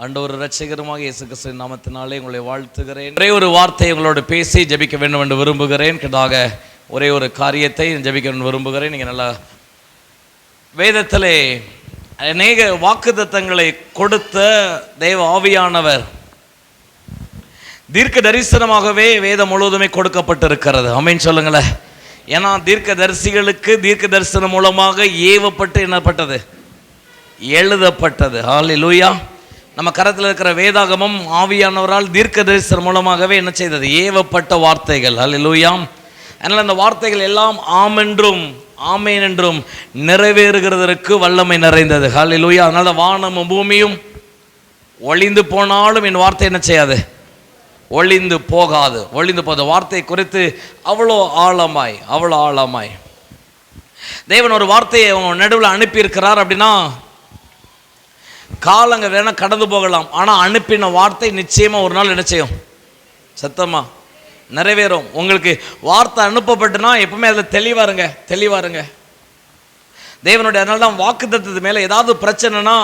ஆண்டவர் இரட்சகருமாக இயேசு கிறிஸ்துவின் நாமத்தினாலே உங்களை வாழ்த்துகிறேன். ஒரே ஒரு வார்த்தை உங்களோடு பேசி ஜெபிக்க வேண்டும் என்று விரும்புகிறேன். கிட்டதாக ஒரே ஒரு காரியத்தை ஜெபிக்க வேண்டும் விரும்புகிறேன். நீங்கள் நல்லா வேதத்திலே அநேக வாக்குத்தத்தங்களை கொடுத்த தேவ ஆவியானவர் தீர்க்க தரிசனமாகவே வேதம் முழுவதுமே கொடுக்கப்பட்டிருக்கிறது. ஆமென் சொல்லுங்களேன். ஏன்னா தீர்க்க தரிசிகளுக்கு தீர்க்க தரிசனம் மூலமாக ஏவப்பட்டு என்னப்பட்டது, எழுதப்பட்டது. ஹல்லேலூயா. நம்ம கரத்தில் இருக்கிற வேதாகமம் ஆவியானவரால் தீர்க்க தரிசனம் மூலமாகவே என்ன செய்தது, ஏவப்பட்ட வார்த்தைகள். ஹல்லேலூயா. அதனால் அந்த வார்த்தைகள் எல்லாம் ஆம் என்றும் ஆமேன் என்றும் நிறைவேறுகிறதற்கு வல்லமை நிறைந்தது. ஹல்லேலூயா. அதனால வானமும் பூமியும் ஒளிந்து போனாலும் என் வார்த்தை என்ன செய்யாது, ஒளிந்து போகாது. ஒளிந்து போகாத வார்த்தை குறித்து அவ்வளோ ஆழமாய் தேவன் ஒரு வார்த்தையை நடுவில் அனுப்பியிருக்கிறார். அப்படின்னா காலங்க வேணா கடந்து போகலாம், ஆனால் அனுப்பின வார்த்தை நிச்சயமாக ஒரு நாள் என்ன செய்யும், சத்தமா நிறைவேறும். உங்களுக்கு வார்த்தை அனுப்பப்பட்டுனா எப்பவுமே அதில் தெளிவாருங்க. தேவனுடைய அதனால தான் வாக்குத்தத்தத்து மேலே ஏதாவது பிரச்சனைனா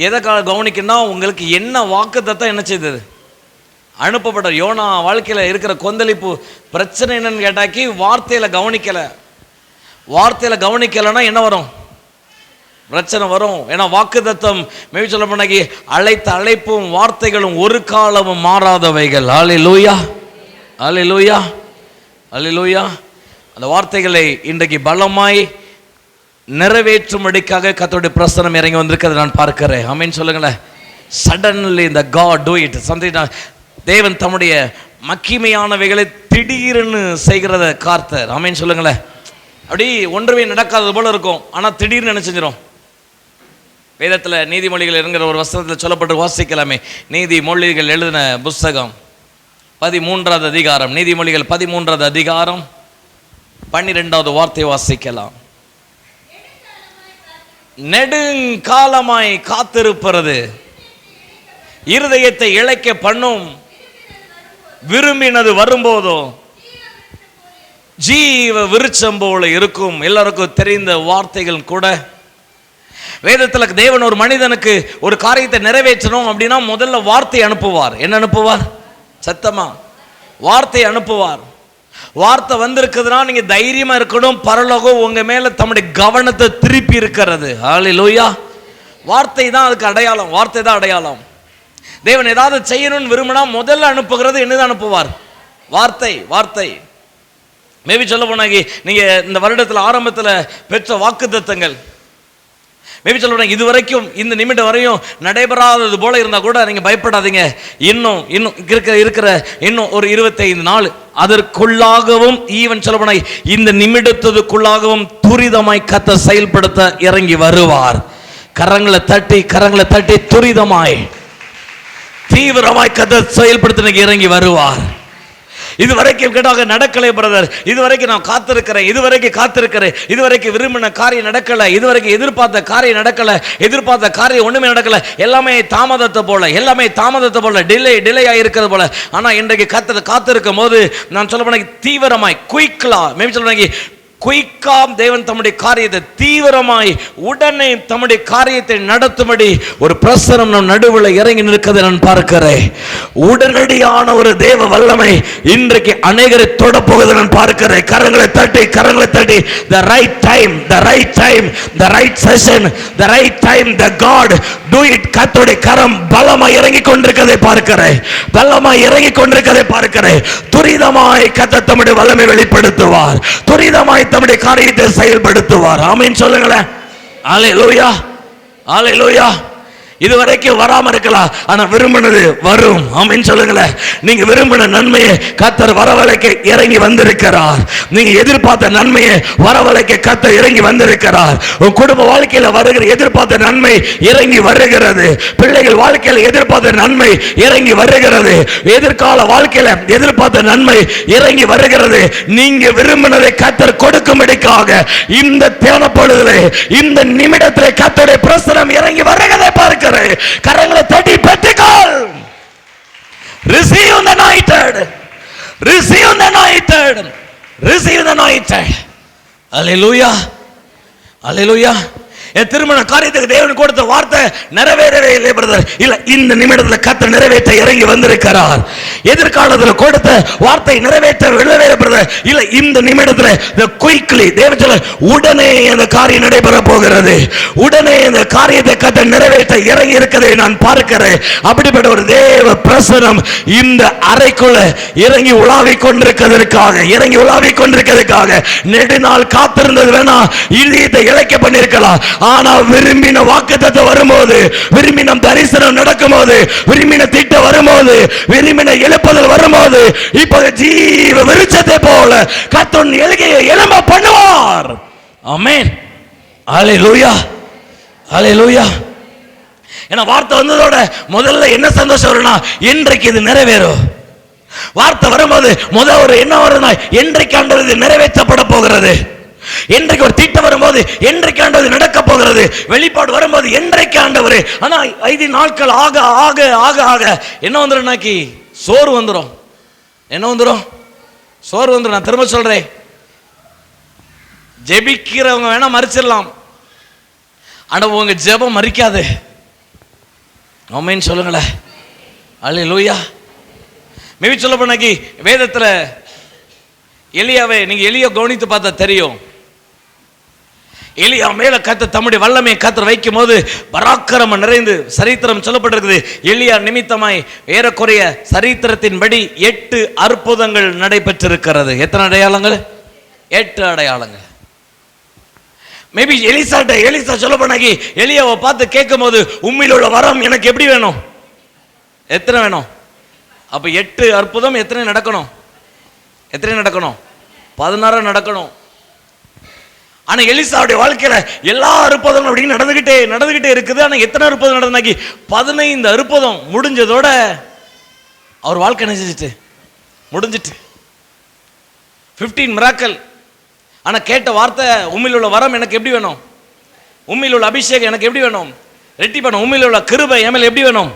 எதை கவனிக்கணும்னா, உங்களுக்கு என்ன வாக்குத்தத்தம் என்ன செய்தது, அனுப்பப்பட்ட. யோனா வாழ்க்கையில் இருக்கிற கொந்தளிப்பு பிரச்சனை என்னன்னு கேட்டாக்கி வார்த்தையில் கவனிக்கலைன்னா என்ன வரும், பிரச்சனை வரும். ஏன்னா வாக்குத்தத்தம் மேவி சொல்ல போனாக்கி அழைத்த அழைப்பும் வார்த்தைகளும் ஒரு காலமும் மாறாதவைகள். ஹல்லேலூயா, ஹல்லேலூயா, ஹல்லேலூயா. அந்த வார்த்தைகளை இன்றைக்கு பலமாய் நிறைவேற்றும்படிக்காக கர்த்தருடைய பிரசன்னம் இறங்கி வந்திருக்கிறது நான் பார்க்கிறேன். ஆமென் சொல்லுங்களேன். சடன்லி இந்த காட் டூ இட் சம்திங். தேவன் தம்முடைய மகிமையானவைகளை திடீர்னு செய்கிறத கார்த்தர். ஆமென் சொல்லுங்களேன். அப்படி ஒன்றுமே நடக்காதது போல இருக்கும், ஆனால் திடீர்னு என்ன செஞ்சிடும். வேதத்தில் நீதிமொழிகள் என்கிற ஒரு வசனத்தில் சொல்லப்பட்டு வாசிக்கலாமே. நீதிமொழிகள் எழுதின புஸ்தகம் 13வது அதிகாரம், நீதிமொழிகள் 13வது அதிகாரம் 12வது வார்த்தை வாசிக்கலாம். நெடுங்காலமாய் காத்திருப்பது இருதயத்தை இளைக்க பண்ணும், விரும்பினது வரும்போதோ ஜீவ விருட்சம் போல இருக்கும். எல்லாருக்கும் தெரிந்த வார்த்தைகள் கூட. வேதத்தில் தேவன் ஒரு மனிதனுக்கு ஒரு காரியத்தை நிறைவேற்றணும் அப்படின்னா முதல்ல வார்த்தை அனுப்புவார். என்ன அனுப்புவார், சத்தமா வார்த்தை அனுப்புவார். வார்த்தை வந்திருக்குதுன்னா நீங்க தைரியமா இருக்கணும். பரலோகம் உங்க மேல தம்முடைய கவனத்தை திருப்பி இருக்கிறது. ஹல்லேலூயா. வார்த்தை தான் அதுக்கு அடையாளம், வார்த்தை தான் அடையாளம். தேவன் ஏதாவது செய்யணும்னு விரும்பினா முதல்ல அனுப்புகிறது என்னதான் அனுப்புவார், வார்த்தை. மேபி சொல்ல போனாங்க நீங்க இந்த வருடத்தில் ஆரம்பத்தில் பெற்ற வாக்குத்தத்தங்கள் மேபி சொல்ல போனாங்க இதுவரைக்கும் இந்த நிமிடம் வரையும் நடைபெறாதது போல இருந்தால் கூட நீங்க பயப்படாதீங்க. இன்னும் இருக்கிற இன்னும் ஒரு 25 நாள் அதற்குள்ளாகவும் ஈவன் சொல்ல போனாங்க இந்த நிமிடத்துக்குள்ளாகவும் துரிதமாய் கர்த்தர் செயல்படுத்த இறங்கி வருவார். கரங்களை தட்டி துரிதமாய் தீவிரமாய் கர்த்தர் செயல்படுத்த இறங்கி வருவார். இதுவரைக்கும் கேட்டாக நடக்கலை பிரதர், இதுவரைக்கும் நான் காத்திருக்கிறேன், இதுவரைக்கும் விரும்பின காரியம் நடக்கல, இதுவரைக்கும் எதிர்பார்த்த காரியம் நடக்கல, எதிர்பார்த்த காரியம் ஒண்ணுமே நடக்கல, எல்லாமே தாமதத்தை போல டிலே ஆகிருக்கிறது போல. ஆனா இன்றைக்கு காத்திருக்கும் போது நான் சொல்ல போன தீவிரமாய் குயிக்காம் தேவன் தம்முடைய காரியத்தை தீவிரமாய் உடனே தம்முடைய காரியத்தை நடத்தும்படி ஒரு பிரசனம் நம் நடுவில் இறங்கி நிற்கிறதை நான் பார்க்கிறேன். உடனடியான ஒரு தேவ வல்லமை இன்றைக்கு அநேகரை தொட போவதை நான் பார்க்கிறேன். கரங்களை தட்டி the right time, the right session, the right time, the God do it. கர்த்தருடைய கரம் பலமாய் இறங்கி கொண்டிருக்கிறதை பார்க்கிறேன். துரிதமாய் கர்த்தர் தம்முடைய வல்லமை வெளிப்படுத்துவார், துரிதமாய் தம்முடைய காரியத்தை செயல்படுத்துவார். ஆமென் சொல்லுங்களேன். ஹல்லேலூயா, ஹல்லேலூயா. இதுவரைக்கும் வராம இருக்கலாம், ஆனா விரும்பினது வரும். ஆமென் சொல்லுங்களேன். நீங்க விரும்பின நன்மையை கர்த்தர் வரவழைக்க இறங்கி வந்திருக்கிறார். நீங்க எதிர்பார்த்த நன்மையை வரவழைக்க கர்த்தர் இறங்கி வந்திருக்கிறார். உங்க குடும்ப வாழ்க்கையில வருகிற எதிர்பார்த்த நன்மை இறங்கி வருகிறது. பிள்ளைகள் வாழ்க்கையில எதிர்பார்த்த நன்மை இறங்கி வருகிறது. எதிர்கால வாழ்க்கையில எதிர்பார்த்த நன்மை இறங்கி வருகிறது. நீங்க விரும்பினதை கர்த்தர் கொடுக்கும்படிக்காக இந்த தேவப்பொழுதிலே இந்த நிமிடத்திலே கர்த்தருடைய பிரசனம் இறங்கி வருகிறதை பார்க்க கரங்களை தட்டி பெற்றுக்கொள். Receive the anointed. Hallelujah. என் திருமண காரியத்துக்கு தேவன் கொடுத்த வார்த்தை நிறைவேறவே இல்லை பிரதர். இல்ல, இந்த நிமிடத்தில் கர்த்தர் நிறைவேற்ற இறங்கி வந்திருக்கிறார். எதிர்காலத்தில் கொடுத்த வார்த்தை நிறைவேற்ற பிரதர். இல்ல, இந்த நிமிடத்தில் குயிக்லி தேவன் சொல்ல உடனே அந்த காரியம் நடைபெற போகிறது. உடனே அந்த காரியத்தை கர்த்தர் நிறைவேற்ற இறங்கி இருக்கிறதை நான் பார்க்கிறேன். அப்படிப்பட்ட ஒரு தேவ பிரசனம் இந்த அறைக்குள்ள இறங்கி உலாவிக் கொண்டிருக்கிறதுக்காக நெடுநாள் காத்திருந்தது வேணா, இதயத்தை இழைக்க பண்ணிருக்கலாம். ஆனா விரும்பின வாக்குத்தத்தம் வரும்போது, விரும்பின தரிசனம் நடக்கும்போது, விரும்பின திட்டம் வரும்போது, விரும்பின எழுப்புதல் வரும்போது, இப்போது ஜீவ விருட்சத்தை போல கர்த்தர் எழும்ப பண்ணுவார். ஆமென். அல்லேலூயா, அல்லேலூயா. ஏன்னா வார்த்தை வந்ததோட முதல்ல என்ன சந்தோஷம் வரும்னா, இன்றைக்கு இது நிறைவேறும். வார்த்தை வரும்போது முதல் ஒரு என்ன வரும்னா, இன்றைக்கு ஆண்டது நிறைவேற்றப்பட போகிறது. இன்றைக்கு ஒரு திட்டம் வரும்போது இன்றைக்கு ஆண்டது நடக்க போகிறது. வெளிப்பாடு வரும்போது இன்றைக்கு ஆண்டவர். ஆனா 5 நாட்கள் ஆக ஆக ஆக ஆக என்ன வந்துரும்னாக்கி சோறு வந்துடும். என்ன வந்துடும்? சோறு வந்துடும். நான் திரும்ப சொல்றேன், ஜெபிக்கிறவங்க வேணா மறிச்சிடலாம், ஆனா உங்க ஜெபம் மறிக்காது. ஆமென் சொல்லுங்களேன். அல்லேலூயா. மேபி சொல்ல போனாக்கி வேதத்துல எலியாவை நீங்க எலியா கவனித்து பார்த்தா தெரியும். எலியா மேல கர்த்தர் தம்முடைய வல்லமையை கர்த்தர் வைக்கும் போது பராக்கிரமம் நிறைந்து சரித்திரம் சொல்லப்பட்டிருக்குது. எலியா நிமித்தமாய் ஏறக்குறைய சரித்திரத்தின்படி 8 அற்புதங்கள் நடைபெற்றிருக்கிறது. எத்தனை அடையாளங்கள்? 8 அடையாளங்கள். மேபி எலிசா சொல்ல போனாக்கி எலியாவை பார்த்து கேட்கும் போது, உம்மில் உள்ள வரம் எனக்கு எப்படி வேணும்? எத்தனை வேணும்? அப்ப 8 அற்புதம் எத்தனை நடக்கணும்? 16 நடக்கணும். ஆனா எலிசாவுடைய வாழ்க்கையில எல்லா அற்புதமும் அப்படி நடந்துகிட்டே இருக்குது. ஆனா எத்தனை அற்புதம் நடந்தாக்கி 15 அற்புதம் முடிஞ்சதோட அவர் வாழ்க்கை முடிஞ்சிட்டு 15 மிராக்கல். ஆனா கேட்ட வார்த்தை, உம்மில் உள்ள வரம் எனக்கு எப்படி வேணும்? உம்மில் உள்ள அபிஷேகம் எனக்கு எப்படி வேணும்? ரெட்டிப்பா வேணும். உம்மில் உள்ள கிருபை எம்எல் எப்படி வேணும்?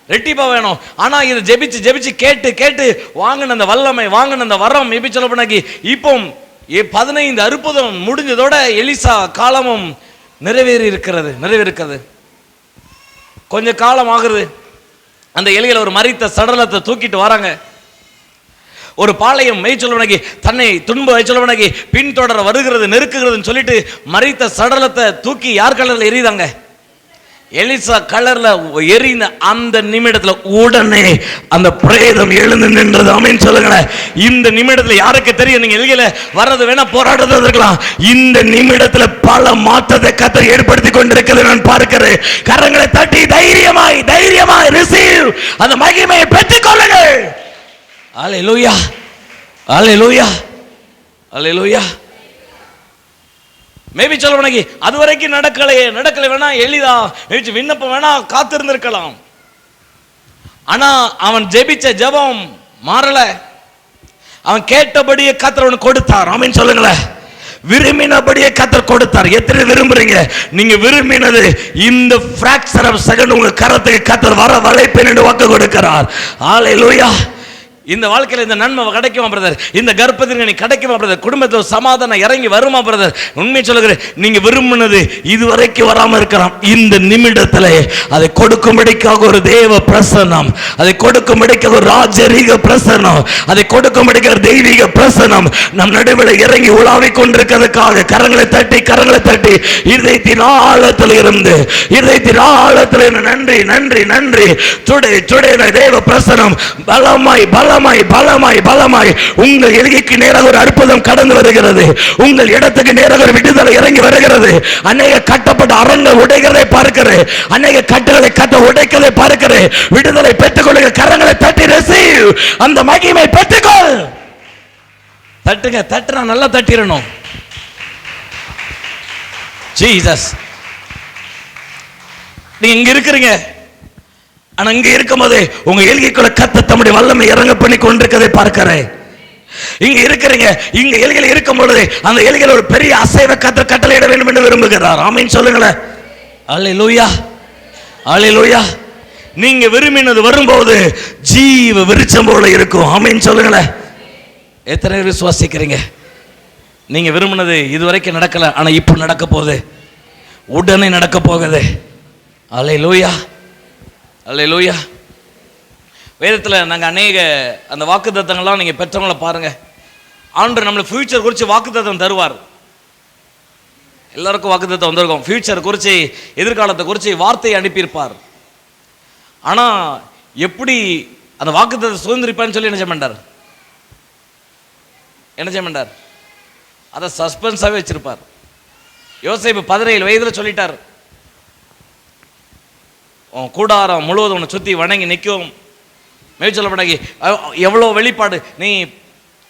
ரெட்டிப்பா வேணும். ஆனா இது ஜெபிச்சு கேட்டு வாங்கின அந்த வல்லமை, வாங்கின அந்த வரம் எப்படி சொல்ல போனாக்கி இப்போ 15 அற்புதம் முடிஞ்சதோட எலிசா காலமும் நிறைவேறிருக்கிறது. கொஞ்ச காலம் ஆகுது. அந்த எலிகளை ஒரு மரித்த சடலத்தை தூக்கிட்டு வராங்க. ஒரு பாளையம் மெய்ச்சொல்வனகி தன்னை துன்ப வைச்சொல்வனகி பின்தொடர வருகிறது, நெருக்குகிறதுன்னு சொல்லிட்டு மரித்த சடலத்தை தூக்கி யார் கலர்ல எரியுதாங்க? எலிசா கலர்ல எரிந்த அந்த நிமிடத்துல உடனே அந்த பிரேதம் எழுந்து நின்றது. ஆமென் சொல்லுங்களேன். இந்த நிமிடத்துல யாருக்கு தெரியும், நீங்க எலியில வர்றது வேணா போராடுறது இருக்கலாம், இந்த நிமிடத்துல பல மாற்றத்தை கர்த்தர் ஏற்படுத்தி கொண்டிருக்கிறது நான் பார்க்கிறேன். கரங்களை தட்டி தைரியமாய் ரிசீவ், அந்த மகிமையை பெற்றுக் கொள்ளுங்கள். அல்லேலூயா, அல்லேலூயா, அல்லேலூயா. மேபி சொல்ல உனக்கு அது வரைக்கும் நடக்கலை வேணா எளிதா விண்ணப்பம் வேணா காத்திருந்திருக்கலாம். ஆனா அவன் ஜெபிச்ச ஜெபம் மாறல. அவன் கேட்டபடியே கர்த்தர் அவனுக்கு கொடுத்தார். ஆமென் சொல்லுங்களேன். விரும்பினபடியே கர்த்தர் கொடுத்தார். எத்தனை விரும்புறீங்க? நீங்க விரும்பினது இந்த பிராக்சர் ஆஃப் செகண்ட் உங்க கரத்துக்கு கர்த்தர் வர வளைப்பேன் என்று வாக்கு கொடுக்கிறார். ஹல்லேலூயா. இந்த வாழ்க்கையில் இந்த நன்மை கிடைக்குமா பிரதர்? இந்த கர்ப்பத்திற்கு நீ கிடைக்குமா பிரதர்? குடும்பத்தில் சமாதானம் இறங்கி வருமா பிரதர்? உண்மை சொல்லுகிறேன், நீங்க விரும்பினது இதுவரைக்கும் வராம இருக்கலாம், இந்த நிமிடத்தில் அதை கொடுக்கும்படிக்காக ஒரு தேவ பிரசன்னம், அதை கொடுக்கும்படிக்காக ஒரு ராஜரீக பிரசன்னம், அதை கொடுக்கும்படிக்காக தெய்வீக பிரசன்னம் நம் நடுவில் இறங்கி உலாவிக் கொண்டிருக்கிறதுக்காக கரங்களை தட்டி இதயத்தின் ஆழத்தில் இருந்து நன்றி நன்றி நன்றி. தேவ பிரசன்னம் பலமாய் உங்கள் எல்கைக்கு நேராக ஒரு அற்புதம் கடந்து வருகிறது. உங்கள் இடத்துக்கு நேராக ஒரு விடுதலை இறங்கி வருகிறது. அநேக கட்டப்பட்ட அரண்கள் உடைகிறதை பார்க்கிறேன். அநேக கட்டுகளை உடைக்கிறதை பார்க்கிறேன். விடுதலை பெற்றுக்கொள்ளுங்க. கரங்களை தட்டி ரிசீவ், அந்த மகிமை பெற்றுக்கொள். தட்டுங்க, தட்டுனா நல்லா தட்டிரணும். ஜீசஸ். நீங்க இங்க இருக்கிறீங்க, ஆனா இங்க இருக்கும்போது உங்க எல்கைக்குள்ள கர்த்தர் தம்முடைய வல்லமை இறங்க பண்ணி கொண்டிருக்கதை பார்க்கிறேன். இங்க இருக்கிறீங்க, இங்க எல்கையில இருக்கும் பொழுது அந்த எல்கையில ஒரு பெரிய அசைவ கர்த்தர் கட்டளையிட வேண்டும் என்று விரும்புகிறார். ஆமென் சொல்லுங்களேன். அல்லேலூயா, அல்லேலூயா. நீங்க விரும்பினது வரும்போது ஜீவ விருட்சம் போல இருக்கும். ஆமென் சொல்லுங்களேன். எத்தனை பேர் விசுவாசிக்கிறீங்க? நீங்க விரும்பினது இதுவரைக்கும் நடக்கல, ஆனா இப்போ நடக்க போகுது. உடனே நடக்க போகுது. அல்லேலூயா, அல்லேலூயா. வேதத்தில் நாங்கள் அநேக அந்த வாக்குத்தத்தங்கள்லாம் நீங்கள் பெற்றவங்களை பாருங்கள். ஆண்டவர் நம்மளை ஃபியூச்சர் குறித்து வாக்குத்தத்தம் தருவார். எல்லாருக்கும் வாக்குத்தத்தம் வந்திருக்கும். ஃபியூச்சர் குறித்து, எதிர்காலத்தை குறித்து வார்த்தையை அனுப்பியிருப்பார். ஆனால் எப்படி அந்த வாக்குத்தத்தத்தை சுதந்திரிப்பான்னு சொல்லி என்ன செய்ய மாட்டார்? அதை சஸ்பென்ஸாகவே வச்சிருப்பார். யோசேப்பு 17 வயதில் சொல்லிட்டார், கூடாரம் முழுவதும் உன்னை சுற்றி வணங்கி நிற்கும். மேய்ச்சல் படகி எவ்வளோ வெளிப்பாடு, நீ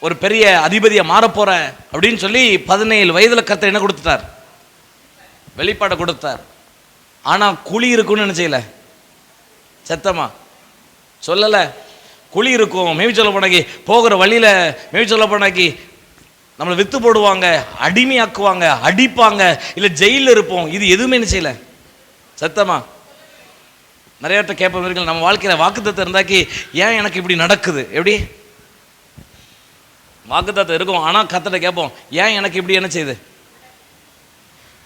ஒரு பெரிய அதிபதியை மாறப்போற அப்படின்னு சொல்லி 17 வயதில் கர்த்தர் என்ன கொடுத்துட்டார்? வெளிப்பாடை கொடுத்தார். ஆனால் குழி இருக்குன்னு என்ன செய்யலை? சத்தமா சொல்லலை. குழி இருக்கும். மேய்ச்சல் படகி போகிற வழியில் மேய்ச்சல் படகி நம்மளை வித்து போடுவாங்க, அடிமையாக்குவாங்க, அடிப்பாங்க, இல்லை ஜெயிலில் இருப்போம். இது எதுவுமே என்ன செய்யலை? சத்தமா நிறைய பேர்ட்ட கேட்பவர்கள், நம்ம வாழ்க்கையில் வாக்குத்தத்தம் இருந்தாக்கி ஏன் எனக்கு இப்படி நடக்குது? எப்படி வாக்குத்தத்தம் இருக்கும், ஆனால் கர்த்தரை கேட்போம், ஏன் எனக்கு இப்படி என்ன செய்யுது?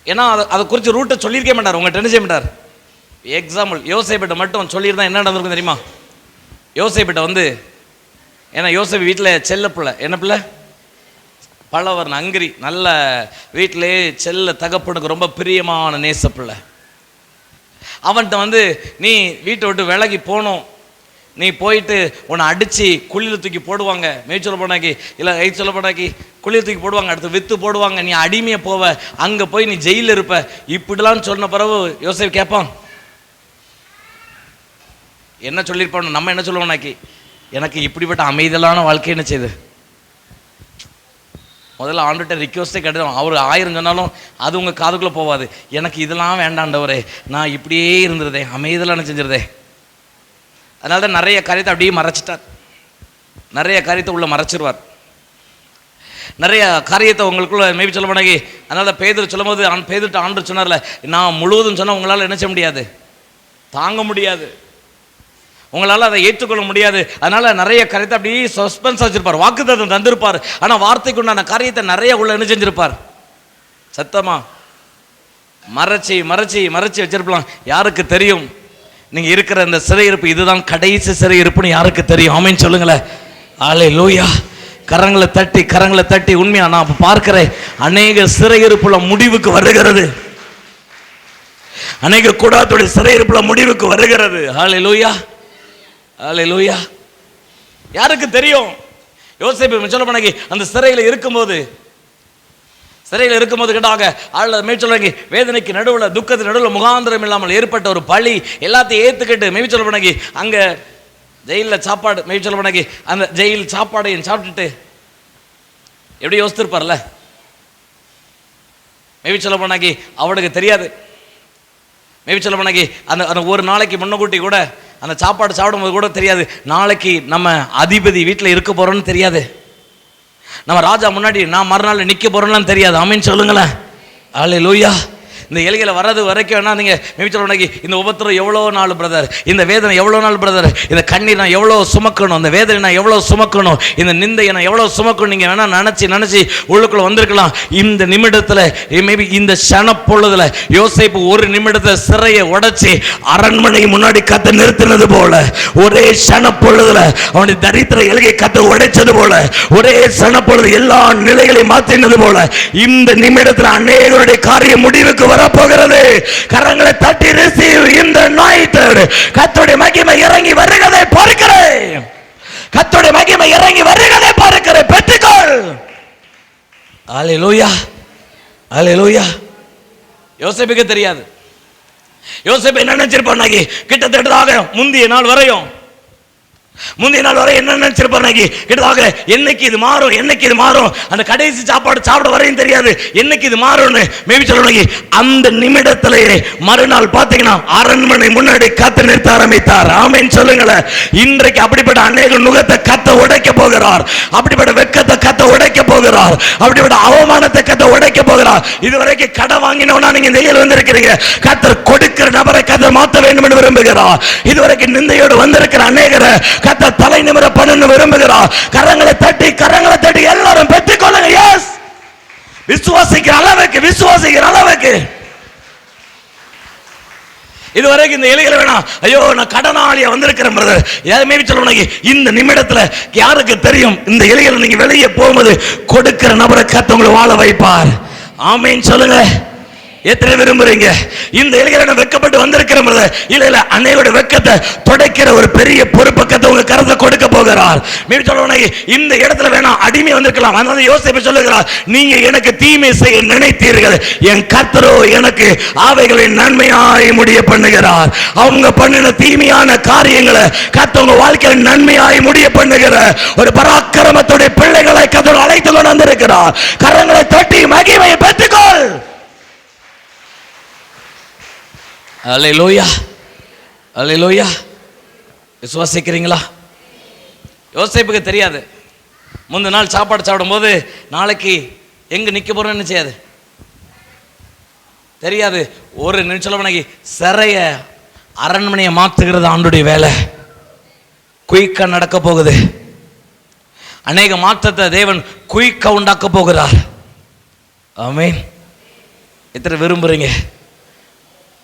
ஏன்னா அதை குறித்து ரூட்டை சொல்லியிருக்க மாட்டார், உங்கள்கிட்ட என்ன செய்ய மாட்டார். எக்ஸாம்பிள் யோசேப்பிட்ட மட்டும் சொல்லியிருந்தா என்ன நடந்திருக்கும் தெரியுமா? யோசேப்பிட்ட ஏன்னா யோசேப்பு வீட்டில் செல்ல பிள்ளை, என்ன பிள்ளை? பலவர்ண அங்கிரி, நல்ல வீட்டிலே செல்ல தகப்பனுக்கு ரொம்ப பிரியமான நேச பிள்ளை. அவன்கிட்ட நீ வீட்டை விட்டு விலகி போகணும், நீ போயிட்டு உன்னை அடித்து குழியில் தூக்கி போடுவாங்க, மேய்ச்சல் போனாக்கி இல்லை ஐச்சொல்ல போனாக்கி குழியில் தூக்கி போடுவாங்க, அடுத்து விற்று போடுவாங்க, நீ அடிமையை போவ, அங்கே போய் நீ ஜெயிலில் இருப்ப, இப்படிலாம் சொன்ன பிறகு யோசேப்பு கேட்பான், என்ன சொல்லியிருப்பான்? நம்ம என்ன சொல்லுவோம்னாக்கி, எனக்கு இப்படிப்பட்ட அமைதலான வாழ்க்கை என்ன செய்யுது? முதல்ல ஆண்டுகிட்ட ரிக்வஸ்ட்டே கிடையாது. அவர் 1000 சொன்னாலும் அது உங்கள் காதுக்குள்ளே போகாது. எனக்கு இதெல்லாம் வேண்டாண்டவரே, நான் இப்படியே இருந்துருதே, அமைதலான செஞ்சிருதே. அதனால தான் நிறைய காரியத்தை அப்படியே மறைச்சிட்டார். நிறைய காரியத்தை உள்ள மறைச்சிருவார். நிறைய காரியத்தை உங்களுக்குள்ள மேபி சொல்ல மாட்டாங்க. அதனால பேதுரு சொல்லும் போது பேதுட்டு ஆண்டு சொன்னார்ல, நான் முழுவதும் சொன்னால் உங்களால் என்ன செய்ய முடியாது, தாங்க முடியாது, உங்களால் அதை ஏற்றுக்கொள்ள முடியாது. அதனால நிறைய காரியத்தை அப்படியே சஸ்பென்ஸ் வச்சிருப்பார். வாக்குத்தத்தம் தந்திருப்பார், ஆனால் வார்த்தைக்கு உண்டான காரியத்தை நிறைய உள்ள என்ன செஞ்சிருப்பார்? சத்தமா மறைச்சி மறைச்சி மறைச்சி வச்சிருக்கலாம். யாருக்கு தெரியும் நீங்க இருக்கிற இந்த சிறையிருப்பு இதுதான் கடைசி சிறையிருப்புன்னு யாருக்கு தெரியும்? ஆமென் சொல்லுங்களேன். அல்லேலூயா. கரங்களை தட்டி உண்மையா நான் பார்க்கிறேன், அநேக சிறையிருப்புல முடிவுக்கு வருகிறது, அநேக கூடாத்துடைய சிறையிருப்புல முடிவுக்கு வருகிறது. அல்லேலூயா, அல்லேலூயா. யாருக்கு தெரியும்? யோசேப்பு சொல்ல போனாங்க, அந்த சிறையில் இருக்கும்போது கேட்டாங்க, மேய்ச்சல் வேதனைக்கு நடுவில் துக்கத்துக்கு நடுவில் முகாந்திரம் இல்லாமல் ஏற்பட்ட ஒரு பழி எல்லாத்தையும் ஏற்றுக்கிட்டு மேய்ச்சல் பண்ணி அங்கே ஜெயிலில் சாப்பாடு மேய்ச்சல் பண்ணி அந்த ஜெயில் சாப்பாடையும் சாப்பிட்டுட்டு எப்படி யோசித்திருப்பார்ல? மேய்ச்சல் பண்ணாக்கி அவனுக்கு தெரியாது. மேய்ச்சல் பண்ணாக்கி அந்த ஒரு நாளைக்கு முன்னக்கூட்டி கூட அந்த சாப்பாடு சாப்பிடும்போது கூட தெரியாது, நாளைக்கு நம்ம அதிபதி வீட்டில் இருக்க போகிறோன்னு தெரியாது, நம்ம ராஜா முன்னாடி நான் மறுநாள் நிற்க போகிறோம்லாம் தெரியாது. ஆமீன் சொல்லுங்களேன். அல்லேலூயா. இந்த எலிகளை வர்றது வரைக்கும் வேணா நீங்கள் மேய்ச்சல் இந்த உபத்திரம் எவ்வளோ நாள் பிரதர், இந்த வேதனை எவ்வளோ நாள் பிரதர், இந்த கண்ணீர் நான் எவ்வளோ சுமக்கணும், இந்த வேதனை நான் எவ்வளோ சுமக்கணும், இந்த நிந்தையை நான் எவ்வளோ சுமக்கணும், நீங்கள் வேணா நினச்சி உள்ளுக்குள்ள வந்திருக்கலாம். இந்த நிமிடத்தில் மேபி இந்த சனப்பொழுதுல யோசேப்பு ஒரு நிமிடத்தில் சிறையை உடைச்சி அரண்மனை முன்னாடி கத்த நிறுத்தினது போல, ஒரே சனப்பொழுதுல அவனுடைய தரித்திர எல்கை கத்த உடைச்சது போல, ஒரே சனப்பொழுது எல்லா நிலைகளையும் மாற்றினது போல இந்த நிமிடத்தில் அநேகருடைய காரியம் முடிவுக்கு வரப்போகிறது. கரங்களை தட்டி receive in the night. கர்த்தருடைய மகிமை இறங்கி வருகிறதை பார்க்கிறேன். கர்த்தருடைய மகிமை இறங்கி வருகிறதை பார்க்கிறேன். பெற்றுக்கொள். அல்லேலூயா, அல்லேலூயா. யோசேப்புக்கு தெரியாது. யோசேப்பு என்ன நினைச்சிருப்பாங்க, கிட்டத்தட்ட முந்திய நாள் வரை என்ன நினைச்சிருப்பாங்க, கிட்டத்தட்ட என்னைக்கு இது மாறும், அந்த கடைசி சாப்பாடு சாப்பிட வரையும் தெரியாது, என்னைக்கு இது மாறும்னு மேபி சொல்லுவாங்க. அந்த நிமிடத்திலேயே மறுநாள் பார்த்தீங்கன்னா அரண்மனை முன்னாடி கத்த நிறுத்த ஆரம்பித்தார். ஆமென் சொல்லுங்களேன். இன்றைக்கு அப்படிப்பட்ட அநேக நுகத்தை கத்த உடைக்க போகிறார், அப்படிப்பட்ட வெக்கத்தை கத்த உடைக்க போகிறார், அப்படிப்பட்ட அவமானத்தை கத்த உடைக்க போகிறார். இதுவரைக்கும் கடன் வாங்கினவனா நீங்க நெய்யில் வந்திருக்கிறீங்க, கத்தர் கொடுக்கிற நபரை கத்த மாற்ற வேண்டும் என்று விரும்புகிறார். இதுவரைக்கும் நிந்தையோடு வந்திருக்கிற அநேகரை கத்த தலை நிமிர பண்ண விரும்புகிறார். கரங்களை தட்டி எல்லாரும் பெற்றுக்கொள்ளுங்க. எஸ், விசுவாசிக்கிற அளவுக்கு இதுவரைக்கும் இந்த எலிகளை வேணாம், ஐயோ நான் கடனாளியா வந்திருக்கிறேன் பிரதர், யாருமே சொல்லுவாங்க. இந்த நிமிடத்துல யாருக்கு தெரியும், இந்த எலிகளை நீங்க வெளியே போகும்போது கொடுக்கிற நபரை கர்த்தர் உங்களை வாழ வைப்பார். ஆமென் சொல்லுங்க. எத்தனை விரும்புறீங்க? இந்த எலிகளை வெக்கப்பட்டு வந்திருக்கிற இல்ல இல்ல அன்னையோட வெக்கத்தை துடைக்கிற ஒரு பெரிய பொறுப்பக்கத்தை உங்க கருத்தை கொடுக்க போகிறார். மீறி சொல்லுவாங்க, இந்த இடத்துல வேணாம் அடிமை வந்திருக்கலாம். அதனால யோசேப்பு சொல்லுகிறார், நீங்க எனக்கு தீமை செய்ய நினைத்தீர்கள், என் கர்த்தரோ எனக்கு அவைகளை நன்மையாய் முடிய பண்ணுகிறார். அவங்க பண்ணின தீமையான காரியங்களை கர்த்தர் உங்க வாழ்க்கையில் நன்மையாய் முடிய பண்ணுகிற ஒரு பராக்கிரமத்துடைய பிள்ளைகளை கர்த்தர் அழைத்து கொண்டு வந்திருக்கிறார். கரங்களை தட்டி மகிமையை பெற்றுக்கொள். அல்லேலூயா, அல்லேலூயா. விசுவாசிக்கிறீங்களா? யோசேப்புக்கு தெரியாது, முந்தின நாள் சாப்பாடு சாப்பிடும் போது நாளைக்கு எங்க நிக்க போறோம்னு செய்யாது, தெரியாது. ஒரு நிமிஷம் சிறைய அரண்மனையை மாத்துகிறது ஆண்டுடைய வேலை. குயிக்கா நடக்க போகுது. அநேக மாற்றத்தை தேவன் குயிக்கா உண்டாக்க போகிறார். ஆமென். எத்தனை விரும்புறீங்க?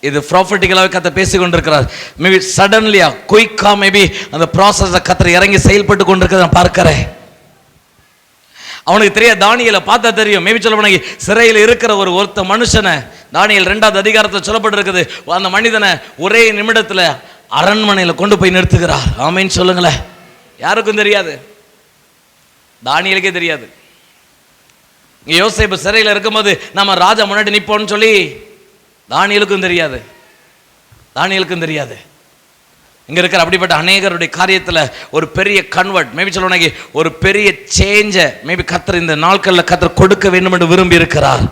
இது ப்ராஃபட்டிக்கலாக கத்த பேசி கொண்டிருக்கிறார். மேபி சடன்லியா குயிக்கா மேபி அந்த ப்ராசஸை கத்தர் இறங்கி செயல்பட்டு கொண்டிருக்கிறத நான் பார்க்கிறேன். அவனுக்கு தெரியாது, தானியேலை பார்த்தா தெரியும். மேபி சொல்ல சிறையில் இருக்கிற ஒருத்த மனுஷனை தானியேல் 2வது அதிகாரத்தில் சொல்லப்பட்டிருக்குது. அந்த மனிதனை ஒரே நிமிடத்தில் அரண்மனையில் கொண்டு போய் நிறுத்துகிறார். ஆமென் சொல்லுங்களேன். யாருக்கும் தெரியாது, தானியேலுக்கே தெரியாது. இங்கே யோசேப்பு சிறையில் இருக்கும்போது நம்ம ராஜா முன்னாடி நிற்போம்னு சொல்லி தானியேலுக்கும் தெரியாது, தானியேலுக்கும் தெரியாது. இங்க இருக்கிற அப்படிப்பட்ட அநேகருடைய காரியத்தில் ஒரு பெரிய கன்வெர்ட், மேபி சொல்லுவாங்க ஒரு பெரிய சேஞ்சை மேபி கர்த்தர் இந்த நாட்களில் கர்த்தர் கொடுக்க வேண்டும் என்று விரும்பி இருக்கிறார்.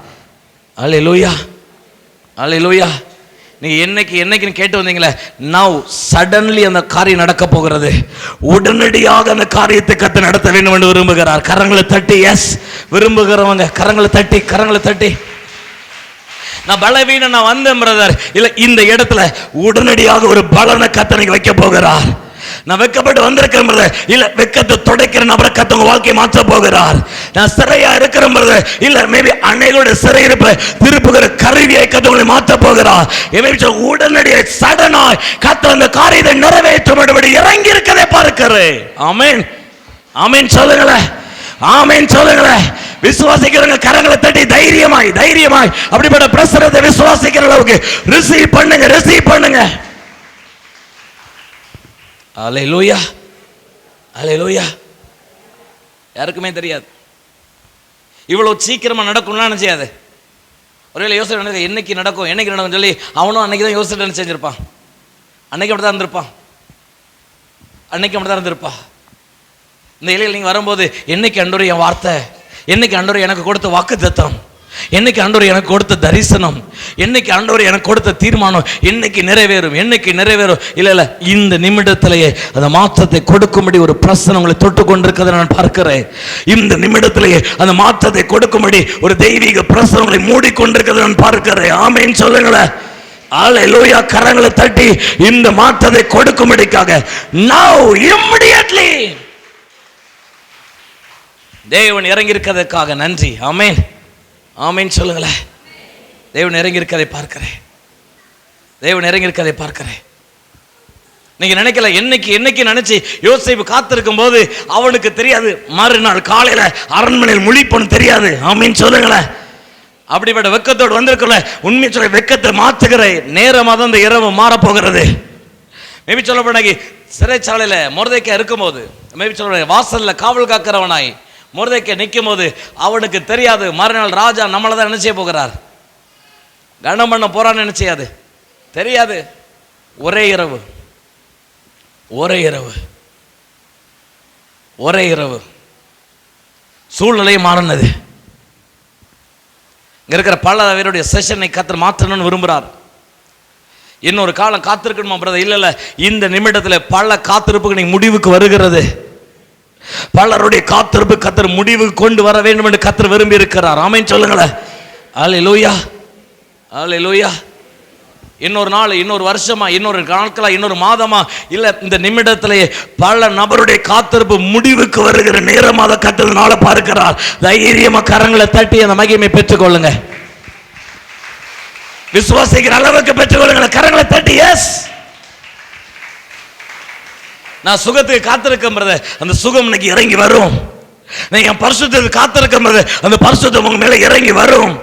அல்லேலூயா, அல்லேலூயா. நீங்க என்னைக்குன்னு கேட்டு வந்தீங்களே, நவ் சடன்லி அந்த காரியம் நடக்க போகிறது. உடனடியாக அந்த காரியத்தை கர்த்தர் நடத்த வேண்டும் என்று விரும்புகிறார். கரங்களை தட்டி எஸ் விரும்புகிறவங்க கரங்களை தட்டி, கரங்களை தட்டி. நான் பலவீன நான் வந்தேன் பிரதர், இல்ல இந்த இடத்துல உடனடியாக ஒரு பலனை கர்த்தர் வைக்க போகிறார். நான் வெக்கப்பட்டு வந்திருக்கிறேன் பிரதர், இல்ல வெக்கத்தை துடைக்கிற நபரை கர்த்தர் உங்க வாழ்க்கையை மாற்ற போகிறார். நான் சிறையா இருக்கிறேன் பிரதர், இல்ல மேபி அன்னைகளுடைய சிறையிருப்பை திருப்புகிற கருவியை கர்த்தர் உங்களை மாற்ற போகிறார். உடனடியாக சடனாய் கர்த்தர் அந்த காரியத்தை நிறைவேற்றும்படி இறங்கி இருக்கதை பார்க்கிறேன். ஆமென், ஆமென் சொல்லுங்களேன், ஆமென் சொல்லுங்களேன். விசுவாசிக்கிறவங்க கரங்களை தட்டி தைரியமாய் தைரியமாய் அப்படிப்பட்ட பிரசரத்தை விசுவாசிக்கிற அளவுக்கு ரிசீவ் பண்ணுங்க, ரிசீவ் பண்ணுங்க. அல்லேலூயா, அல்லேலூயா. யாருக்குமே தெரியாது இவ்வளவு சீக்கிரமா நடக்கும்னா நினைச்சாது. ஒருவேளை யோசனை நடக்க என்னைக்கு நடக்கும் என்னைக்கு நடக்கும் சொல்லி அவனும் அன்னைக்கு தான் யோசனை செஞ்சிருப்பான். அன்னைக்கு அப்படிதான் இருந்திருப்பான், அன்னைக்கு அப்படிதான் இருந்திருப்பான். இந்த இலையில் நீங்க வரும்போது என்னைக்கு ஆண்டவரே என் வார்த்தை, என்னைக்கு ஆண்டவரே எனக்கு கொடுத்த வாக்குத்தத்தம், என்னைக்கு ஆண்டவரே எனக்கு கொடுத்த தரிசனம், என்னைக்கு ஆண்டவரே எனக்கு கொடுத்த தீர்மானம் என்னைக்கு நிறைவேறும், என்னைக்கு நிறைவேறும். இல்ல இல்ல இந்த நிமிடத்திலேயே அந்த மாற்றத்தை கொடுக்கும்படி ஒரு பிரசனம் உங்களை தொட்டு கொண்டிருக்கிறத நான் பார்க்கிறேன். இந்த நிமிடத்திலேயே அந்த மாற்றத்தை கொடுக்கும்படி ஒரு தெய்வீக பிரசனம் உங்களை மூடிக்கொண்டிருக்கிறத நான் பார்க்கிறேன். ஆமென் சொல்லுங்களேன். அல்லேலூயா. கரங்களை தட்டி இந்த மாற்றத்தை கொடுக்கும்படிக்காக now immediately தேவன் இறங்கி இருக்கிறதுக்காக நன்றி. ஆமென், ஆமென் சொல்லுங்களேன். தேவன் இறங்கி இருக்கிறதை பார்க்கிறேன், தேவன் இறங்கி இருக்கிறதை பார்க்கிறேன். நீங்க நினைக்கல, என்னைக்கு நினைச்சு யோசேப்பு காத்திருக்கும் போது அவனுக்கு தெரியாது மறுநாள் காலையில அரண்மனையில் முழிப்போன்னு தெரியாது. ஆமென் சொல்லுங்களேன். அப்படிப்பட்ட வெக்கத்தோடு வந்திருக்கல, உண்மை சொல்ல வெக்கத்தை மாற்றுகிற நேரமாக தான் இந்த இரவு மாறப்போகிறது. மேபி சொல்லப்படாங்க சிறைச்சாலையில் மொர்தெக்காய் இருக்கும்போது, மேபி சொல்ல வாசல்ல காவல் காக்கிறவனாய் மொர்தெக்காய் நிற்கும் போது அவனுக்கு தெரியாது மறுநாள் ராஜா நம்மளை தான் நினைச்சே போகிறார், கனம் பண்ண போறான்னு நினைச்சியாது, தெரியாது. ஒரே இரவு, ஒரே இரவு, ஒரே இரவு சூழ்நிலை மாறினது. இங்க இருக்கிற பல பேருடைய செஷனை கர்த்தர் மாற்றணும்னு விரும்புகிறார். இன்னொரு காலம் காத்திருக்கணுமா பிரதர்? இல்ல இல்ல, இந்த நிமிடத்தில் பல காத்திருப்புக்கு நீ முடிவுக்கு வருகிறது. பலருடைய காத்திருப்பு கர்த்தர் முடிவுக்கு கொண்டு வர வேண்டும் என்று கர்த்தர் விரும்பி இருக்கிறார். ஆமென் சொல்லுங்களேன். அல்லேலூயா, அல்லேலூயா. இன்னொரு நாள், இன்னொரு வருஷமா, இன்னொரு நாட்களா, இன்னொரு மாதமா, இல்ல இந்த நிமிடத்திலேயே பல நபருடைய காத்திருப்பு முடிவுக்கு வருகிற நேரமாக கர்த்தர் நாளை பார்க்கிறார். தைரியமா கரங்களை தட்டி அந்த மகிமை பெற்றுக்கொள்ளுங்க. விசுவாசிக்கிற அளவுக்கு பெற்றுக்கொள்ளுங்கள். கரங்களை தட்டி எஸ். நான் சுகத்துக்கு காத்திருக்கின்றது, அந்த சுகம் இன்னைக்கு இறங்கி வரும். நீங்க பரிசுத்தத்துக்கு காத்திருக்கின்றது, அந்த பரிசுத்தம் உங்க மேல இறங்கி வரும்.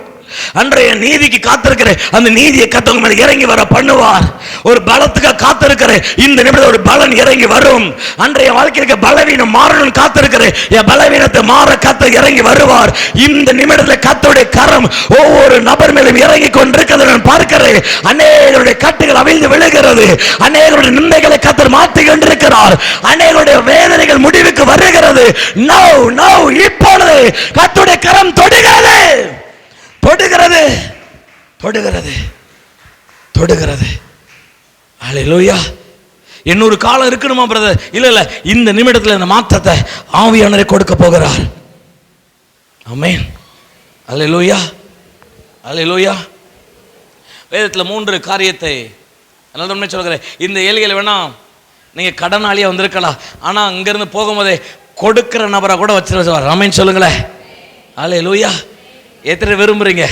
அன்றைய நீதிக்கு காத்திருக்கிற அந்த நீதியை கத்தவங்க மேல இறங்கி வர பண்ணுவார். ஒரு பலத்துக்கு காத்திருக்கிற இந்த நிமிடம் ஒரு பலன் இறங்கி வரும். அன்றைய வாழ்க்கைக்கு பலவீனம் மாறணும் காத்திருக்கிற என் பலவீனத்தை மாற கத்த இறங்கி வருவார். இந்த நிமிடத்தில் கத்தோடைய கரம் ஒவ்வொரு நபர் மேலும் இறங்கி கொண்டிருக்கிறது நான் பார்க்கிறேன். அநேகருடைய கட்டுகள் அவிழ்ந்து விழுகிறது. அநேகருடைய நிந்தைகளை கத்தர் மாற்றி கொண்டிருக்கிறார். அநேகருடைய வேதனைகள் முடிவுக்கு வருகிறது. நோ நோ, இப்பொழுது கத்தோடைய கரம் தொடுகிறது, தொடுகிறது, தொடுகிறது, தொடுகிறது. ஹல்லேலூயா. இன்னொரு காலம் இருக்கணுமா பிரதர்? இல்ல இல்ல, இந்த நிமிடத்தில் இந்த மாற்றத்தை ஆவியானவரே கொடுக்க போகிறார். ஆமென். ஹல்லேலூயா, ஹல்லேலூயா. வேதத்தில் 3 காரியத்தை அதனால சொல்கிறேன். இந்த ஏழைகளை வேணா நீங்க கடனாளியா வந்திருக்கலாம், ஆனா இங்கிருந்து போகும்போதே கொடுக்கிற நபரை கூட வச்சிருவார். ஆமென் சொல்லுங்களேன். ஹல்லேலூயா. எத்தனை விரும்புறீங்க?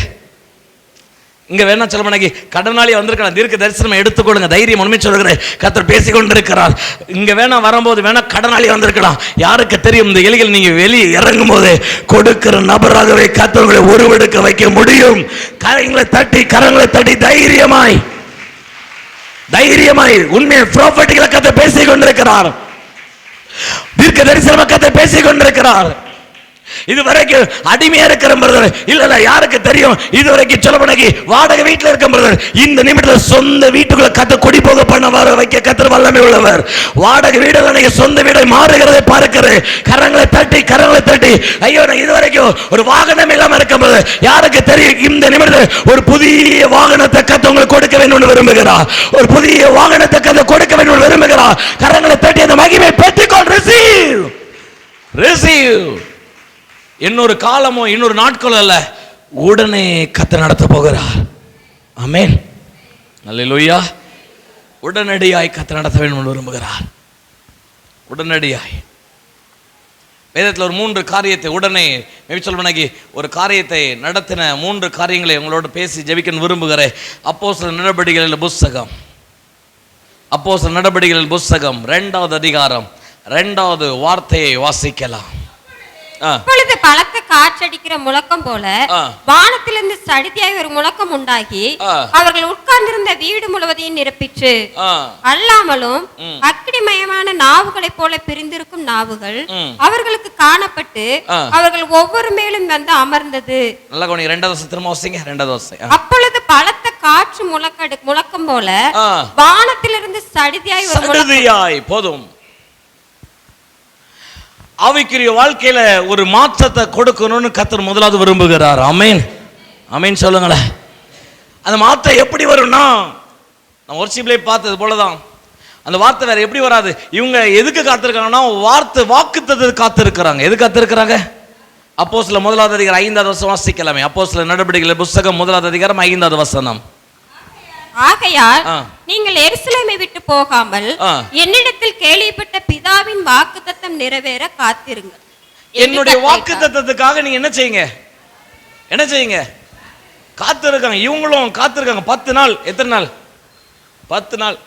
இங்க வேணா சொல்ல மாட்டேங்க, கடனாளி வந்திருக்கலாம், தீர்க்க தரிசனம் எடுத்துக்கொள்ளுங்க, தைரியம் உண்மை சொல்லுகிறேன். கர்த்தர் பேசிக் கொண்டிருக்கிறார். இங்க வேணா வரும்போது வேணா கடனாளி வந்திருக்கலாம். யாருக்கு தெரியும், இந்த எலிகள் நீங்க வெளியே இறங்கும் போது கொடுக்கிற நபராகவே கர்த்தர்களை உருவெடுக்க வைக்க முடியும். கரங்களை தட்டி தைரியமாய் தைரியமாய் உண்மையை ப்ராஃபட்டிகளை கர்த்தர் பேசிக் கொண்டிருக்கிறார். தீர்க்க தரிசனம் கர்த்தர் பேசிக் கொண்டிருக்கிறார். இதுவரைக்கும் அடிமையா இருக்கிற பிரதர் இல்ல, யாருக்கு தெரியும், இதுவரைக்கும் சொல்ல போனக்கு வாடகை வீட்டில் இருக்க பிரதர், இந்த நிமிடத்தில் சொந்த வீட்டுக்குள்ள கத்த குடி போக பண்ண வர வைக்க கத்தர் வல்லமை உள்ளவர். வாடகை வீடுல நீங்க சொந்த வீடை மாறுகிறதை பார்க்கிறேன். கரங்களை தட்டி ஐயோ நான் இதுவரைக்கும் ஒரு வாகனம் இல்லாம இருக்க பிரதர், யாருக்கு தெரியும், இந்த நிமிடத்தில் ஒரு புதிய வாகனத்தை கத்த உங்களுக்கு கொடுக்க வேண்டும் விரும்புகிறார். ஒரு புதிய வாகனத்தை கத்த கொடுக்க வேண்டும் விரும்புகிறார். கரங்களை தட்டி அந்த மகிமை பெற்றுக்கொள். Receive, receive. இன்னொரு காலமோ இன்னொரு நாட்களோ அல்ல, உடனே கர்த்தர் நடத்த போகிறார். ஆமென். அல்லேலூயா. உடனடியாய் கர்த்தர் நடத்த வேண்டும் என்று விரும்புகிறார். உடனடியாய். வேதத்தில் ஒரு 3 காரியத்தை உடனே சொல்வனகி ஒரு காரியத்தை நடத்தின 3 காரியங்களை உங்களோட பேசி ஜெபிக்க விரும்புகிறேன். அப்போஸ்தலர் நடபடிகளின் புத்தகம், அப்போஸ்தலர் நடபடிகளின் புத்தகம் 2வது அதிகாரம் 2வது வார்த்தையை வாசிக்கலாம். அப்பொழுது பலத்த காற்றடிக்கிற முழக்கம் போல வானத்திலிருந்து சடிதியாய் ஒரு முழக்கம் உண்டாகி அவர்கள் உட்கார்ந்திருந்த வீடு முழுவதையும் நிரப்பிற்று. அல்லாமலும் அக்கினிமயமான நாவுகளை போல பிரிந்திருக்கும் நாவுகள் அவர்களுக்கு காணப்பட்டு அவர்கள் ஒவ்வொரு மேலும் வந்து அமர்ந்தது. அப்பொழுது பலத்த காற்று முழக்கம் போல வானத்திலிருந்து சடிதியாய் ஒரு முழக்கம். போதும். ஆவிக்குரிய வாழ்க்கையில ஒரு மாற்றத்தை கொடுக்கணும்னு கர்த்தர் முதலாவது விரும்புகிறார். ஆமென், ஆமென் சொல்லுங்களேன். அந்த மாற்றம் எப்படி வரும்னா, நான் வர்ஷிப்லே பார்த்தது போலதான். அந்த வார்த்தை வேற எப்படி வராது. இவங்க எதுக்கு காத்திருக்காங்கன்னா, வாக்குத்தத்தத்துக்கு காத்திருக்கிறாங்க. எதுக்கு காத்திருக்கிறாங்க? அப்போஸ்தலர் 1வது அதிகாரம் 5வது வசனம் வாசிக்கலாமே. அப்போஸ்தலர் நடபடிகளின் புத்தகம் 1வது அதிகாரம் 5வது வசனம். ஆகையால் நீங்கள் எருசலேமை விட்டு போகாமல் என்னிடத்தில் கேள்விப்பட்ட பிதாவின் வாக்குத்தத்தம் நிறைவேற காத்திருங்கள். என்னுடைய வாக்குத்தத்தத்துக்காக நீங்க என்ன செய்யுங்க? காத்திருக்காங்க. இவங்களும் காத்திருக்காங்க 10 நாள். எத்தனை நாள்? 10 நாள்.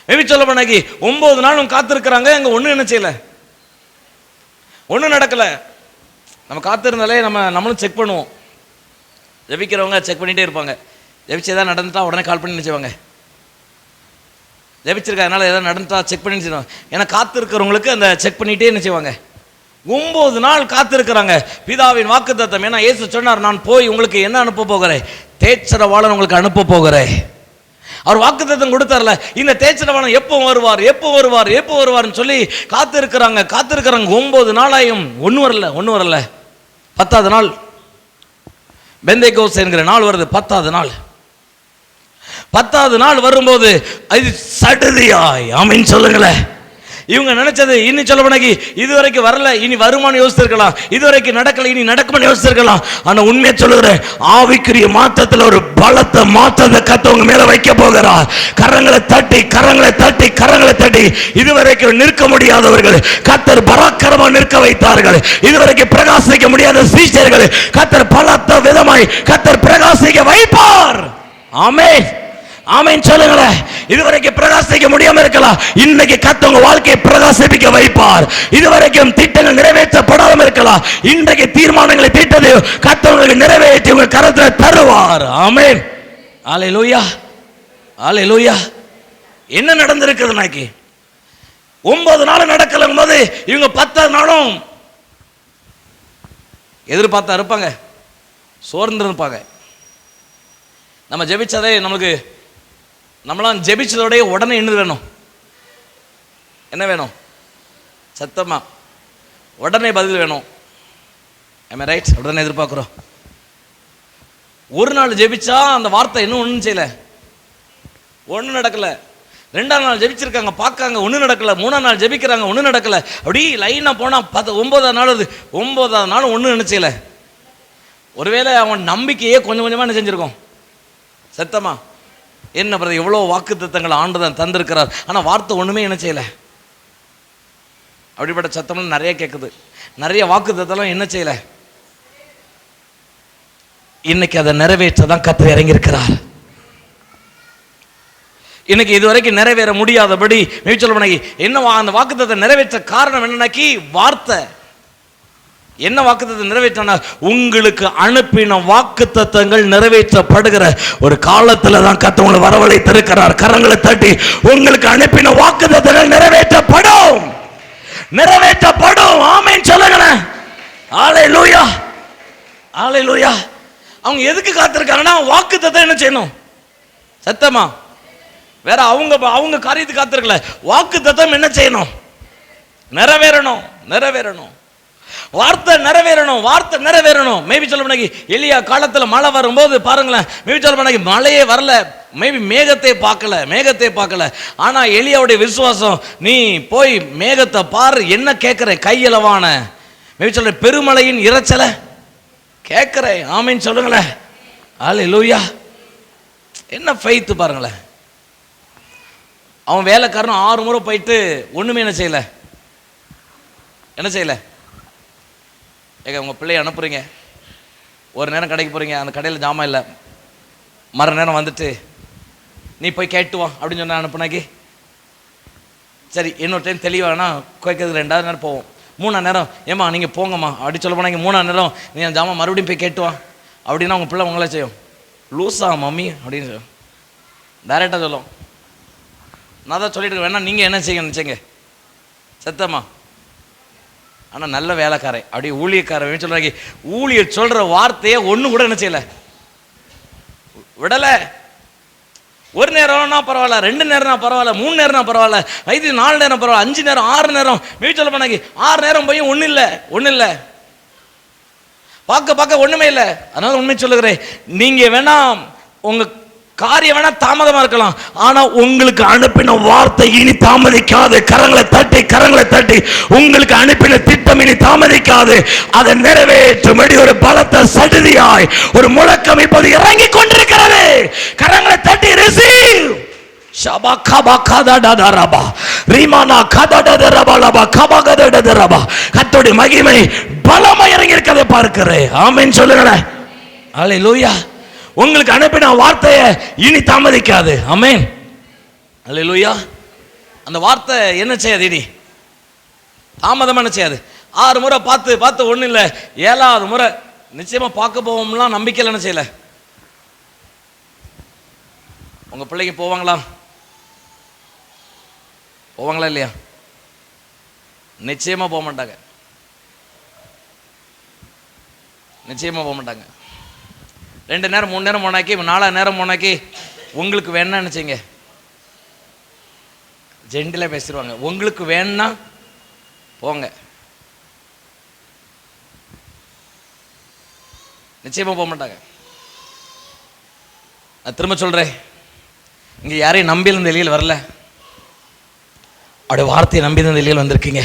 மேபி சொல்ல போனாக்கி 9 நாளும் காத்திருக்கிறாங்க. எங்க ஒண்ணு என்ன செய்யல, ஒண்ணு நடக்கல. நம்ம காத்திருந்தாலே நம்மளும் செக் பண்ணுவோம். ஜெபிக்கிறவங்க செக் பண்ணிட்டே இருப்பாங்க. ஜெபிச்சு எதாவது நடந்துட்டா உடனே கால் பண்ணி நினைச்சுவாங்க. ஜெபிச்சிருக்கா அதனால எதாவது நடந்துட்டா செக் பண்ணி நினைச்சுவாங்க. ஏன்னா காத்திருக்கிறவங்களுக்கு அந்த செக் பண்ணிட்டே நினைச்சுவாங்க. 9 நாள் காத்திருக்கிறாங்க. பிதாவின் வாக்குத்தத்தம். ஏன்னா இயேசு சொன்னார், நான் போய் உங்களுக்கு என்ன அனுப்ப போகிறேன்? தேற்றரவாளன் உங்களுக்கு அனுப்ப போகிறேன். அவர் வாக்குத்தத்தம் கொடுத்தார்ல, இந்த தேற்றரவாளன் எப்போ வருவார்னு சொல்லி காத்திருக்கிறாங்க. 9 நாளாயும் ஒன்றும் வரல. 10வது நாள் பெந்தேகோஸ் என்கிற நாள் வருது. 10வது நாள் வரும்போது அது சடுதியாய், ஆமென் சொல்லுங்களேன், இவங்க நினைச்சது இன்னும் சொல்ல போனாக்கி இதுவரைக்கும் வரல, இனி வருமானு யோசிச்சிருக்கலாம், இதுவரைக்கும் நடக்கல, இனி நடக்கும்னு யோசிச்சிருக்கலாம். ஆனா உண்மையை சொல்லுகிறேன், ஆவிக்குரிய மாற்றத்துல ஒரு பலத்த மாற்றத்தை கத்தவங்க மேல வைக்க போகிறார். கரங்களை தட்டி கரங்களை தட்டி கரங்களை தட்டி இதுவரைக்கும் நிற்க முடியாதவர்கள் கத்தர் பராக்கிரமா நிற்க வைத்தார்கள். இதுவரைக்கும் பிரகாசிக்க முடியாத சீஷர்கள் கத்தர் பலத்த விதமாய் கத்தர் பிரகாசிக்க வைப்பார். ஆமென், ஆமென் சொல்லுங்களேன். இதுவரைக்கும் பிரகாசிக்க முடியாம இருக்கலாம், இன்னைக்கு கத்தவங்க வாழ்க்கையை பிரகாசிக்க வைப்பார். இதுவரைக்கும் திட்டங்கள் நிறைவேற்றப்படாமல் இருக்கலாம், இன்றைக்கு தீர்மானங்களை தீட்டது கத்தவங்களுக்கு நிறைவேற்றி உங்க கரத்துல தருவார். ஆமென், அல்லேலூயா, அல்லேலூயா. என்ன நடந்திருக்குது? நாளைக்கு 9 நாள் நடக்கலும் போது இவங்க 10 நாளும் எதிர்பார்த்தா இருப்பாங்க, சோர்ந்து இருப்பாங்க. நம்ம ஜெபிச்சதே நமக்கு, நம்மளாம் ஜெபிச்சதோடய உடனே என்ன வேணும்? என்ன வேணும்? சத்தமா உடனே பதில் வேணும். am I right? உடனே எதிர்பார்க்கிறோம். ஒரு நாள் ஜெபிச்சா அந்த வார்த்தை இன்னும் ஒன்றும் செய்யல, ஒன்றும் நடக்கல. 2ஆம் நாள் ஜெபிச்சிருக்காங்க, பார்க்காங்க, ஒன்றும் நடக்கல. 3ஆம் நாள் ஜெபிக்கிறாங்க, ஒன்றும் நடக்கல. அப்படி லைனா போனா 9ஆம் நாள், 9ஆம் நாள் ஒன்றும் நினைச்சல. ஒருவேளை அவன் நம்பிக்கையே கொஞ்சம் கொஞ்சமா என்ன செஞ்சிருக்கோம்? சத்தமா என்ன பிரதர், எவ்வளோ வாக்கு தத்தங்களை ஆண்டுதான் தந்திருக்கிறார், ஆனால் வார்த்தை ஒன்றுமே என்ன செய்யலை. அப்படிப்பட்ட சத்தம்லாம் நிறைய கேட்குது, நிறைய வாக்கு தத்தம் என்ன செய்யலை. இன்னைக்கு அதை நிறைவேற்றதான் கர்த்தர் இறங்கியிருக்கிறார். இன்னைக்கு இதுவரைக்கும் நிறைவேற முடியாதபடி சொல்ல என்ன அந்த வாக்கு தத்தத்தை நிறைவேற்ற காரணம் என்னன்னாக்கி வார்த்தை. என்ன வாக்குத்தத்தை நிறைவேற்றினா, உங்களுக்கு அனுப்பின வாக்குத்தத்தங்கள் நிறைவேற்றப்படுகிற ஒரு காலத்துல தான் கர்த்தர் வரவழைத்திருக்கிறார். கரங்களை தட்டி உங்களுக்கு அனுப்பின வாக்குத்தத்தங்கள் நிறைவேற்றப்படும், நிறைவேற்றப்படும். ஆமென் சொல்லுங்களேன். அல்லேலூயா, அல்லேலூயா. அவங்க எதுக்கு காத்திருக்காங்கன்னா வாக்குத்தத்தம் என்ன செய்யணும்? சத்தமா வேற அவங்க காரியத்துக்கு காத்திருக்கல, வாக்குத்தத்தம் என்ன செய்யணும்? நிறைவேறணும், நிறைவேறணும். வார்த்தை நிறைவேறணும், வார்த்தை நிறைவேறணும். மேபி சொல்ல போனாக்கி எலியா காலத்துல மழை வரும்போது பாருங்களேன், மேபி சொல்ல போனாக்கி மழையே வரல, மேபி மேகத்தை பார்க்கல, மேகத்தை பார்க்கல. ஆனா எலியாவுடைய விசுவாசம், நீ போய் மேகத்தை பாரு, என்ன கேட்கிற கையளவான மேபி சொல்ற பெருமழையின் இறைச்சல கேட்கிற. ஆமீன் சொல்லுங்களேன். அல்லேலூயா. என்ன ஃபெய்த் பாருங்களேன். அவன் வேலைக்காரன் 6 முறை போயிட்டு ஒண்ணுமே என்ன செய்யல, என்ன செய்யல. ஏங்க உங்கள் பிள்ளைய அனுப்புறீங்க, ஒரு நேரம் கடைக்கு போகிறீங்க, அந்த கடையில் ஜாமான் இல்லை, மறு நேரம் வந்துட்டு நீ போய் கேட்டு வா அப்படின்னு சொன்ன அனுப்புனாக்கி சரி, இன்னொரு டைம் தெளிவானா கேட்கறதுக்கு 2ஆவது நேரம் போவோம். 3ஆம் நேரம் ஏம்மா நீங்கள் போங்கம்மா அப்படி சொல்ல போனாங்க. 3ஆம் நேரம் நீ அந்த ஜாமான் மறுபடியும் போய் கேட்டு வா அப்படின்னா உங்கள் பிள்ளை உங்களே செய்யும், லூஸா மம்மி அப்படின்னு சொல்லும், டைரெக்டாக சொல்லும். நான் தான் சொல்லிட்டு வேணா நீங்கள் என்ன செய்ய நினச்சிங்க சத்தம்மா. ஆனால் நல்ல வேலைக்காரன் அப்படி ஊழியக்காரன் சொல்றாங்க, ஊழியர் சொல்ற வார்த்தையை ஒன்று கூட என்ன செய்யல, விடலை. ஒரு நேரம்னா பரவாயில்ல, 2 நேரம்னா பரவாயில்ல, 3 நேரம்னா பரவாயில்ல, 5 4 நேரம் பரவாயில்ல, 5 நேரம் 6 நேரம் சொல்ல போனாங்க. 6 நேரம் போய் ஒன்றும் இல்லை, ஒன்றும் இல்லை, பார்க்க ஒன்றுமே இல்லை. அதனால உண்மை சொல்லுகிறேன், நீங்க வேணா உங்க காரியம் வேணா தாமதமா இருக்கலாம், ஆனா உங்களுக்கு அனுப்பின வார்த்தை இனி தாமதிக்காது. கரங்களை தட்டி கரங்களை தட்டி உங்களுக்கு அனுப்பின திட்டம் இனி தாமதிக்காது. அதை நிறைவேற்றும்படி ஒரு பலத்த சடுதியாய் ஒரு முழக்கம் இப்போது இறங்கி கொண்டிருக்கிறது. கரங்களை தட்டி ரிசீவ். ஷபா கபா கதடதரபா ரீமானா கதடதரபலபா கபகதடதரபா. கர்த்தருடைய மகிமை பலமாய் இறங்கி இருக்கிறதை பார்க்கிறேன். ஆமென் சொல்லுங்களேன். அல்லேலூயா. உங்களுக்கு அனுப்பின வார்த்தையை இனி தாமதிக்காது. ஆமென். அல்லேலூயா. அந்த வார்த்தை என்ன செய்யாது, இனி தாமதம் என்ன செய்யாது. 6 முறை பார்த்து ஒன்றும் இல்லை, 7ஆவது முறை நிச்சயமா பார்க்க போவோம்லாம் நம்பிக்கையில் என்ன செய்யல. உங்க பிள்ளைங்க போவாங்களா இல்லையா? நிச்சயமா போக மாட்டாங்க, நிச்சயமா போக மாட்டாங்க. 2 நேரம் 3 நேரம் போனாக்கி 4 நேரம் போனாக்கி உங்களுக்கு வேணா நினைச்சிங்க ஜென்டிலாக பேசிடுவாங்க. உங்களுக்கு வேணா போங்க, நிச்சயமா போக மாட்டாங்க. நான் திரும்ப சொல்றேன், இங்க யாரையும் நம்பியில் இந்த வெளியில் வரல. அவருடைய வார்த்தையை நம்பி தான் நிலையில் வந்திருக்கீங்க.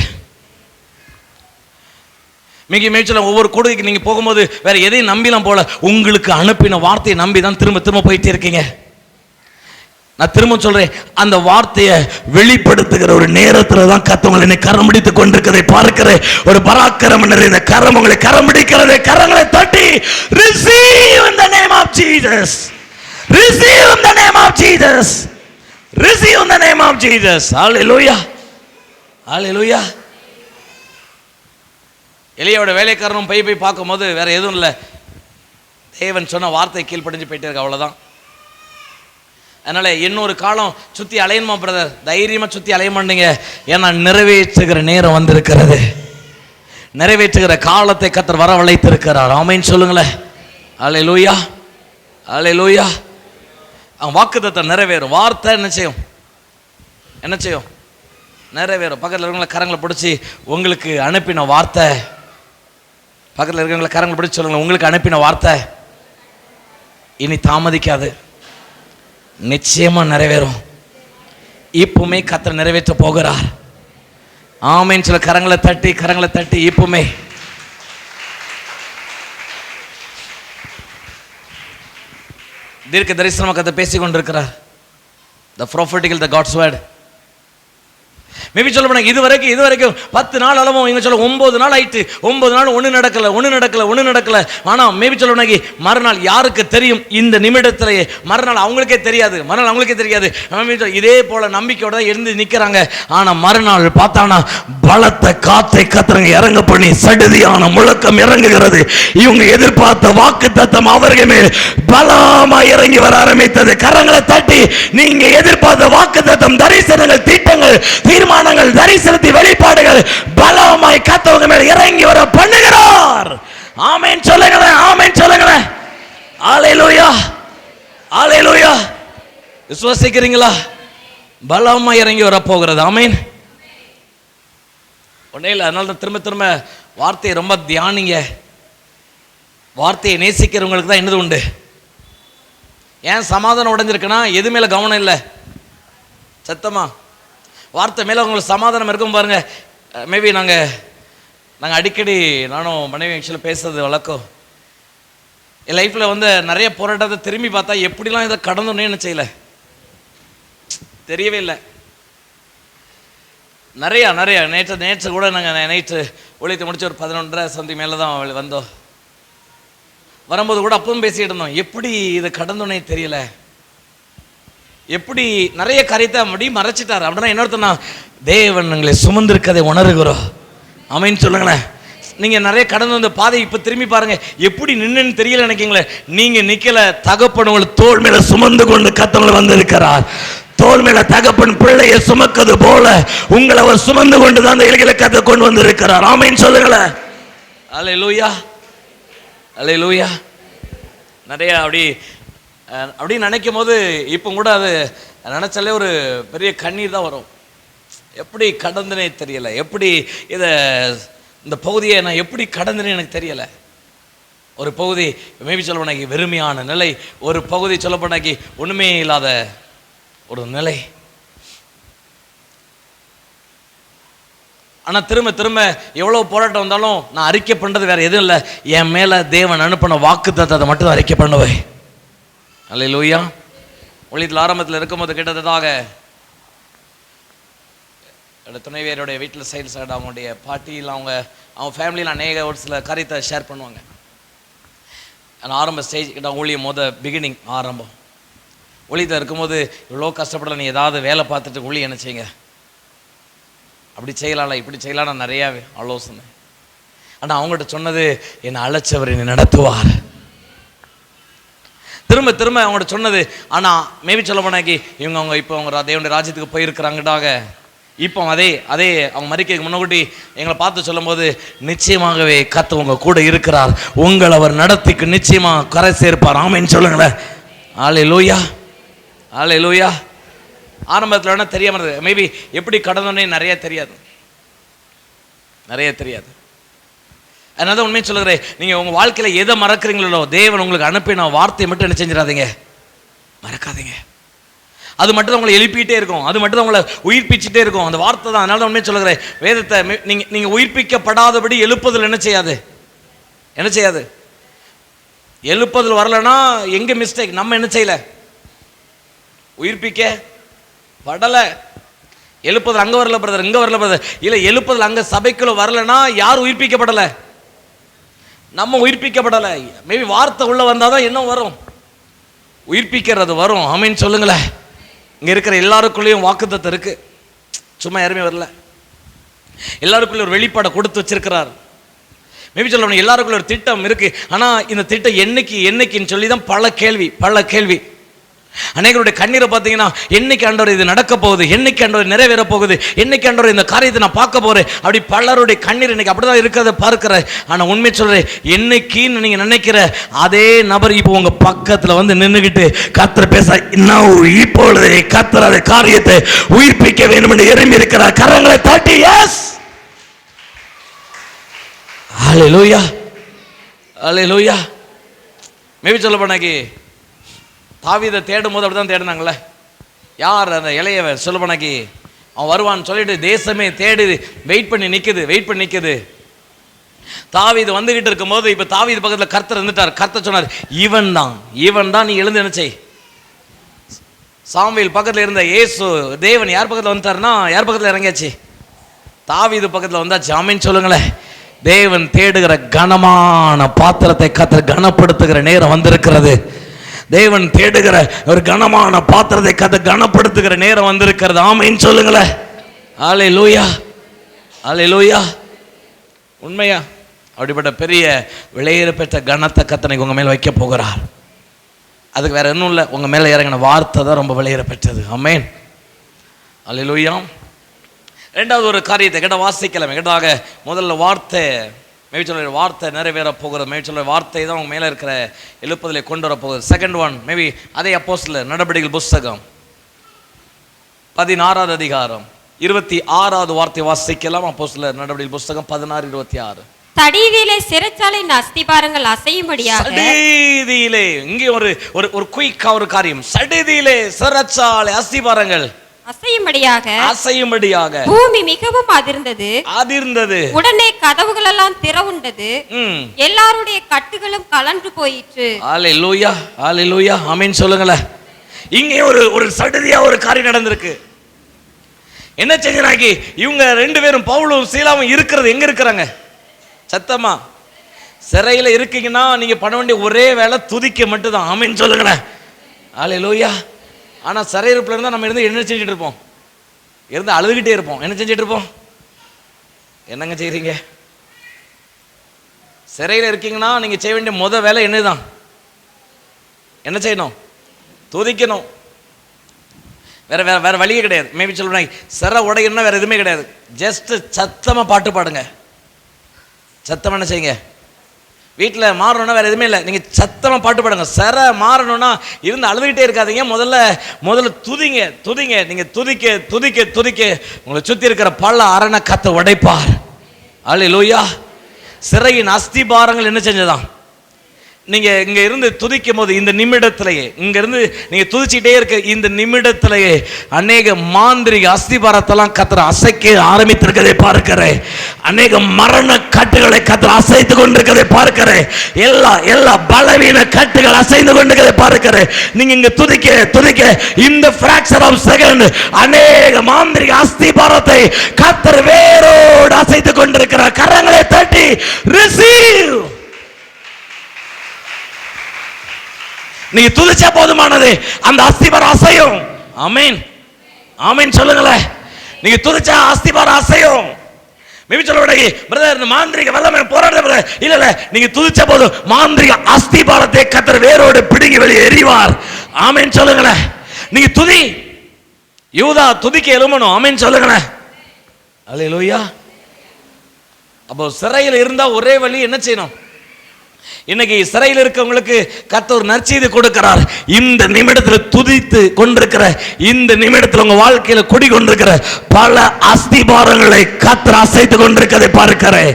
மிக மேய்ச்சல் ஒவ்வொரு கொடுக்கைக்கு நீங்க போகும்போது வேற எதையும் நம்பிலாம் போல, உங்களுக்கு அனுப்பின வார்த்தையை நம்பி தான் திரும்ப திரும்ப போயிட்டே இருக்கீங்க. நான் திரும்ப சொல்றேன், அந்த வார்த்தையை வெளிப்படுத்துகிற ஒரு நேரத்துல தான் கர்த்தர் என்னை கரம் பிடித்துக் கொண்டிருக்கிறதை பார்க்கிற ஒரு பராக்கிரமம் நிறைந்த கரம் உங்களை கரம் பிடிக்கிறதை, கரங்களை தட்டி receive in the name of Jesus, receive in the name of Jesus, receive in the name of Jesus. Hallelujah, hallelujah. எலியாவோட வேலைக்காரனும் போய் பார்க்கும்போது வேற எதுவும் இல்லை, தேவன் சொன்ன வார்த்தை கீழ்ப்படிஞ்சு போயிட்டே இருக்கு, அவ்வளோதான். அதனால இன்னொரு காலம் சுற்றி அலையணுமா பிரதர், தைரியமாக சுற்றி அலைய மாட்டீங்க. ஏன்னா நிறைவேற்றுகிற நேரம் வந்திருக்கிறது, நிறைவேற்றுகிற காலத்தை கர்த்தர் வரவழைத்திருக்கிறார். ஆமென் சொல்லுங்களேன். அல்லேலூயா, அல்லேலூயா. அவன் வாக்குத்தத்தம் நிறைவேறும். வார்த்தை என்ன செய்யும்? என்ன செய்யும்? நிறைவேறும். பக்கத்தில் இருக்கிறவங்கள கரங்களை பிடிச்சி உங்களுக்கு அனுப்பின வார்த்தை, பக்கத்தில் இருக்கிறவங்கள கரங்களை பிடிச்சி சொல்லுங்க, உங்களுக்கு அனுப்பின வார்த்தை இனி தாமதிக்காது, நிச்சயமா நிறைவேறும். இப்பவுமே கர்த்தர் நிறைவேற்ற போகிறார். ஆமென் சொல்ல கரங்களை தட்டி, கரங்களை தட்டி. இப்பவுமே தீர்க்க தரிசனமாக கர்த்தர் பேசிக் கொண்டிருக்கிறார். The prophetical, the God's word. Maybe சொல்ல போனாங்க இது வரைக்கும் 10 நாள் அளவும் இவங்க சொல்ல 9 நாள் ஆயிட்டு, 9 நாள் ஒன்று நடக்கல. ஆனால் மேபி சொல்ல போனாங்க மறுநாள் யாருக்கு தெரியும்? இந்த நிமிடத்திலேயே மறுநாள் அவங்களுக்கே தெரியாது. இதே போல நம்பிக்கையோட தான் எழுந்து நிற்கிறாங்க. ஆனால் மறுநாள் பார்த்தானா பலத்த காத்தை கர்த்தர் இறங்க பண்ணி சடுதியான முழக்கம் இறங்குகிறது. இவங்க எதிர்பார்த்த வாக்குத்தத்தம் அவர்கள் மேல் பலமா இறங்கி வர ஆரம்பித்தது. கரங்களை தட்டி நீங்க எதிர்பார்த்த வாக்குத்தத்தம், தரிசனங்கள், திட்டங்கள், தீர்மானங்கள், தரிசனத்தின் வெளிப்பாடுகள் பலமாய் கர்த்தர் மேல் இறங்கி வர பண்ணுகிறார். ஆமென் சொல்லுங்களேன், ஆமென் சொல்லுங்களேன். அல்லேலூயா, அல்லேலூயா. விசுவாசிக்கிறீங்களா? பலமாய் இறங்கி வர போகிறது. ஆமென். ஒண்ணே இல்லை, அதனால தான் திரும்ப வார்த்தையை ரொம்ப தியானிங்க. வார்த்தையை நேசிக்கிறவங்களுக்கு தான் என்னது உண்டு. ஏன் சமாதானம் உடைஞ்சிருக்குன்னா எது மேல கவனம் இல்லை, சத்தமா வார்த்தை மேலே உங்களுக்கு சமாதானம் இருக்கும் பாருங்க. மேபி நாங்கள் அடிக்கடி நானும் மனைவி ஆக்சுவலாக பேசுறது வழக்கம். என் லைஃப்பில் வந்து நிறைய போராட்டத்தை திரும்பி பார்த்தா எப்படிலாம் இதை கடந்தோன்னே என்ன செய்யலை, தெரியவே இல்லை. நிறையா நேற்று கூட நாங்கள் நைட்டு ஒழித்து முடிச்சு ஒரு 11:30 சந்தி மேலே தான் வந்தோம். வரும்போது கூட அப்பவும் பேசிகிட்டு இருந்தோம், எப்படி இதை கடந்தோன்னே தெரியல, எப்படி நிறைய காரியத்தை அப்படி மறைச்சிட்டார். அப்படின்னா என்ன அர்த்தம்னா தேவன் எங்களை சுமந்திருக்கதை உணர்கிறோம். ஆமென் சொல்லுங்களேன். நீங்க நிறைய கடந்து வந்த பாதை இப்ப திரும்பி பாருங்க, எப்படி நின்னுன்னு தெரியல நினைக்கீங்களே, நீங்க நிக்கல, தகப்பன் உங்களை தோள் மேல சுமந்து கொண்டு கர்த்தர் வந்திருக்கிறார். தோள் மேல தகப்பன் பிள்ளையை சுமக்கிறது போல உங்களை அவர் சுமந்து கொண்டு தான் அந்த இலைகளை கர்த்தர் கொண்டு வந்திருக்கிறார். ஆமென் சொல்லுங்களேன். அல்லேலூயா, அல்லேலூயா. நிறைய அப்படி நினைக்கும் போது இப்போ கூட அது நினைச்சாலே ஒரு பெரிய கண்ணீர் தான் வரும். எப்படி கடந்தனே தெரியலை, எப்படி இந்த பகுதியை நான் எப்படி கடந்தனே எனக்கு தெரியலை. ஒரு பகுதி மேபி சொல்லப்போனாக்கி வெறுமையான நிலை, ஒரு பகுதி சொல்லப்போனாக்கி ஒன்றுமே இல்லாத ஒரு நிலை. ஆனால் திரும்ப எவ்வளோ போராட்டம் வந்தாலும் நான் அறிக்கை பண்ணுறது வேற எதுவும் இல்லை, என் மேலே தேவன் அனுப்பின வாக்குத்தத்தத்தை மட்டும் தான் அறிக்கை பண்ணுவேன். அல்லேலூயா. ஒளித்தில் ஆரம்பத்தில் இருக்கும்போது கிட்டத்தட்ட துணைவியருடைய வீட்டில் சைடு அவங்களுடைய பாட்டியில் அவங்க ஃபேமிலியில் அநேக ஒரு சில காரியத்தை ஷேர் பண்ணுவாங்க. ஆனால் ஆரம்ப ஸ்டேஜ் கிட்ட ஊழியம் பிகினிங் ஆரம்பம் ஒளித்தில் இருக்கும்போது இவ்வளோ கஷ்டப்படல, நீ ஏதாவது வேலை பார்த்துட்டு ஊழி என்ன செய்யுங்க, அப்படி செய்யலாம்ல, இப்படி செய்யலாம், நிறையா ஆலோசனை. ஆனால் அவங்கள்ட்ட சொன்னது என்னை அழைச்சவர் என்னை நடத்துவார். திரும்ப அவங்கள்ட்ட சொன்னது. ஆனால் மேபி சொல்ல போனாக்கி அவங்க இப்போ அவங்க தேவனுடைய ராஜ்யத்துக்கு போயிருக்கிறாங்கட்டாக. இப்போ அதே அவங்க மரிக்கைக்கு முன்னக்கூட்டி எங்களை பார்த்து சொல்லும் போது நிச்சயமாகவே கர்த்தர் உங்க கூட இருக்கிறார், உங்களை அவர் நடத்திக்கு நிச்சயமாக கரை சேர்ப்பார். ஆமென் சொல்லுங்களேன். அல்லேலூயா, அல்லேலூயா. ஆரம்பத்தில் வேணா தெரியாம இருந்தது, மேபி எப்படி கடந்தோன்னே நிறைய தெரியாது. அதனால தான் உண்மையை சொல்லுகிறேன், நீங்கள் உங்கள் வாழ்க்கையில் எதை மறக்கிறீங்களோ தேவன் உங்களுக்கு அனுப்பின வார்த்தையை மட்டும் என்ன செஞ்சிடாதீங்க, மறக்காதீங்க. அது மட்டும் தான் உங்களை எழுப்பிட்டே இருக்கும், அது மட்டும் தான் உங்களை உயிர்ப்பிச்சுட்டே இருக்கும். அந்த வார்த்தை தான். அதனால தான் உண்மையை சொல்லுகிறேன், வேதத்தை நீங்க உயிர்ப்பிக்கப்படாதபடி எழுப்புதல் என்ன செய்யாது, என்ன செய்யாது. எழுப்புதல் வரலன்னா எங்க மிஸ்டேக்? நம்ம என்ன செய்யல, உயிர்ப்பிக்க படல. எழுப்புதல் அங்க வரல பிரதர், இங்க வரல பிரதர். இல்ல, எழுப்புதல் அங்க சபைக்குள்ள வரலன்னா யார் உயிர்ப்பிக்கப்படல? நம்ம உயிர்ப்பிக்கப்படல. மேபி வார்த்தை உள்ள வந்தாதான் என்ன வரும், உயிர்ப்பிக்கிறது வரும். ஆமீன் சொல்லுங்களேன். இங்க இருக்கிற எல்லாருக்குள்ளேயும் வாக்குத்தத்தம் இருக்கு, சும்மா யாருமே வரல. எல்லாருக்குள்ள ஒரு வெளிப்பாடை கொடுத்து வச்சிருக்கிறார். மேபி சொல்ல எல்லாருக்குள்ள ஒரு திட்டம் இருக்கு. ஆனா இந்த திட்டம் என்னைக்குன்னு சொல்லி தான் பல கேள்வி. அநேகருடைய கண்ணீரை பார்த்தீங்கன்னா, என்னைக்கு ஆண்டவர் இது நடக்க போகுது, என்னைக்கு ஆண்டவர் நிறைவேற போகுது, என்னைக்கு ஆண்டவர் இந்த காரியத்தை நான் பார்க்க போறேன், அப்படி பலருடைய கண்ணீர் இன்னைக்கு அப்படிதான் இருக்கிறத பார்க்கிறேன். ஆனா உண்மை சொல்றேன், என்னைக்குன்னு நீங்க நினைக்கிற அதே நபர் இப்போ உங்க பக்கத்துல வந்து நின்றுகிட்டு கர்த்தர் பேச, இப்பொழுது கர்த்தர் அந்த காரியத்தை உயிர்ப்பிக்க வேண்டும் என்று எறும்பி இருக்கிறார். கரங்களை தட்டி எஸ், ஹல்லேலூயா, ஹல்லேலூயா. மேபி சொல்ல போனாக்கி தாவீதை தேடும் போது அப்படிதான் தேடினாங்களே. யார் அந்த இளையவன் சொல்ல போனாக்கி அவன் வருவான்னு சொல்லிட்டு தேசமே தேடி வெயிட் பண்ணி நிக்குது. தாவீது வந்துகிட்டு இருக்கும் போது இப்ப தாவீது பக்கத்துல கர்த்தர் இருந்துட்டார். கர்த்தர் சொன்னார், இவன் தான் நீ எழுந்து என்ன செய். சாமுவேல் பக்கத்துல இருந்த இயேசு தேவன் யார் பக்கத்துல வந்துட்டாருன்னா, யார் பக்கத்துல இறங்கியாச்சு, தாவீது பக்கத்துல வந்தாச்சு. ஆமீன் சொல்லுங்களேன். தேவன் தேடுகிற கனமான பாத்திரத்தை கர்த்தர் கனப்படுத்துகிற நேரம் வந்திருக்கிறது. தேவன் தேடுகிற ஒரு கனமான பாத்திரத்தை கர்த்தர் கனப்படுத்துகிற நேரம் வந்திருக்கிறது. ஆமீன் சொல்லுங்களேன். ஹல்லேலூயா, ஹல்லேலூயா. உண்மையா? அப்படிப்பட்ட பெரிய விலையேற பெற்ற கனத்தை கர்த்தர் உங்க மேல வைக்க போகிறார். அதுக்கு வேற இன்னும் இல்லை, உங்க மேல இறங்கின வார்த்தை தான் ரொம்ப விலையேற பெற்றது. ஆமீன், ஹல்லேலூயா. ரெண்டாவது ஒரு காரியத்தை கேட்ட வாசிக்கலாம். கேட்டாக முதல்ல வார்த்தை, மேபி சொல்ல வார்த்தை நிறைவேற போகிறது. மேபி சொல்ல வார்த்தை தான் உங்க மேல இருக்கிற எழுப்புதலை கொண்டு வர போகுது. செகண்ட் ஒன், மேபி அதே அப்போஸ்தலர் நடபடிகள் புஸ்தகம் 16வது அதிகாரம் 26வது வார்த்தை வாசிக்கலாம். அப்போஸ்தலர் நடபடிகள் புஸ்தகம் 16:26. சடீதியிலே சிறைச்சாலையின் அஸ்திபாரங்கள் அசையும்படியாக. சடீதியிலே, இங்கே ஒரு குயிக்கா ஒரு காரியம். சடீதியிலே சிறைச்சாலை அஸ்திபாரங்கள் அசையும்படியாக பூமி மிகவும் அதிர்ந்தது. உடனே கதவுகள் எல்லாம் திறவுண்டது, எல்லாருடைய கட்டுகளும் கலண்டு போயிற்று. ஹல்லேலூயா, ஹல்லேலூயா. ஆமென் சொல்லுங்களேன். இங்கே ஒரு சடதியா ஒரு காரியம் நடந்திருக்கு. என்ன செஞ்சாங்க இவங்க ரெண்டு பேரும், பவுலும் சீலாவும் இருக்கிறது எங்க இருக்கிறாங்க? சத்தமா சிறையில இருக்கீங்கன்னா நீங்க பண்ண வேண்டிய ஒரே வேலை துதிக்க மட்டும்தான். ஆமென் சொல்லுங்களேன். ஹல்லேலூயா. ஆனா சிறையிருப்புல இருந்தா நம்ம இருந்து என்ன செஞ்சுட்டு இருப்போம்? இருந்து அழுதுகிட்டே இருப்போம். என்ன செஞ்சுட்டு இருப்போம்? என்னங்க செய்றீங்க? சிறையில் இருக்கீங்கன்னா நீங்க செய்ய வேண்டிய முதல் வேலை என்னதான்? என்ன செய்யணும்? துதிக்கணும். வேற வழியே கிடையாது. மேபி சொல்றாங்க சிறை உடையணும்னா வேற எதுவுமே கிடையாது. ஜஸ்ட் சத்தமா பாட்டு பாடுங்க. சத்தமா என்ன செய்யுங்க? வீட்டில் மாறணும்னா வேற எதுவுமே இல்லை, நீங்க சத்தமா பாட்டு பாடுங்க. சிறை மாறணும்னா இருந்து அழுதுகிட்டே இருக்காதீங்க. முதல்ல துதிங்க. நீங்க துதிக்க உங்களை சுத்தி இருக்கிற பல அரணை கர்த்தர் உடைப்பார். ஹல்லேலூயா. சிறையின் அஸ்திபாரங்கள் என்ன செஞ்சதான்? நீங்க இங்க இருந்து துதிக்கும் போது இந்த நிமிடத்திலேயே, இங்க இருந்து நீங்க துதிச்சுட்டே இருக்க இந்த நிமிடத்திலேயே அநேக மாந்திரிக அஸ்திபாரத்தெல்லாம் கர்த்தர் அசைக்க ஆரம்பித்திருக்கதை பார்க்கிறேன். அநேக மரண கட்டுகளை கர்த்தர் அசைத்து கொண்டிருக்கதை பார்க்கிறேன். எல்லா பலவீன கட்டுகள் அசைந்து கொண்டிருக்கதை பார்க்கிறேன். நீங்க இங்க துதிக்க இந்த பிராக்சர் ஆஃப் செகண்ட் அநேக மாந்திரிக அஸ்திபாரத்தை கர்த்தர் வேரோடு அசைத்து கொண்டிருக்கிறார். கரங்களை தட்டி ரிசீவ். நீங்க துதிச்சா போதுமானது, அந்த அஸ்திபாரம் அசையும். ஆமென், ஆமென் சொல்லுங்களேன். நீங்க துதிச்சா அஸ்திபாரம் அசையும். மேபி சொல்லுங்க பிரதர், மாந்திரிக வல்லமை போராடுற இல்ல, நீங்க துதிச்ச போது மாந்திரிக அஸ்திபாரத்தை கர்த்தர் வேரோடு பிடுங்கி வெளியே எறிவார். ஆமென் சொல்லுங்களேன். நீங்க துதி. யூதா துதிக்க எழுமணும். ஆமென் சொல்லுங்களேன். ஹல்லேலூயா. அப்போ சிறையில் இருந்தா ஒரே வழி என்ன செய்யணும்? இன்னைக்கு சிறையில் இருக்கவங்களுக்கு கர்த்தர் ஒரு நற்செய்தி கொடுக்கிறார். இந்த நிமிடத்தில் துதித்து கொண்டிருக்கிற, இந்த நிமிடத்தில் உங்க வாழ்க்கையில குடி கொண்டிருக்கிற பல அஸ்திபாரங்களை கர்த்தர் அசைத்து கொண்டிருக்கிறதை பார்க்கிறேன்.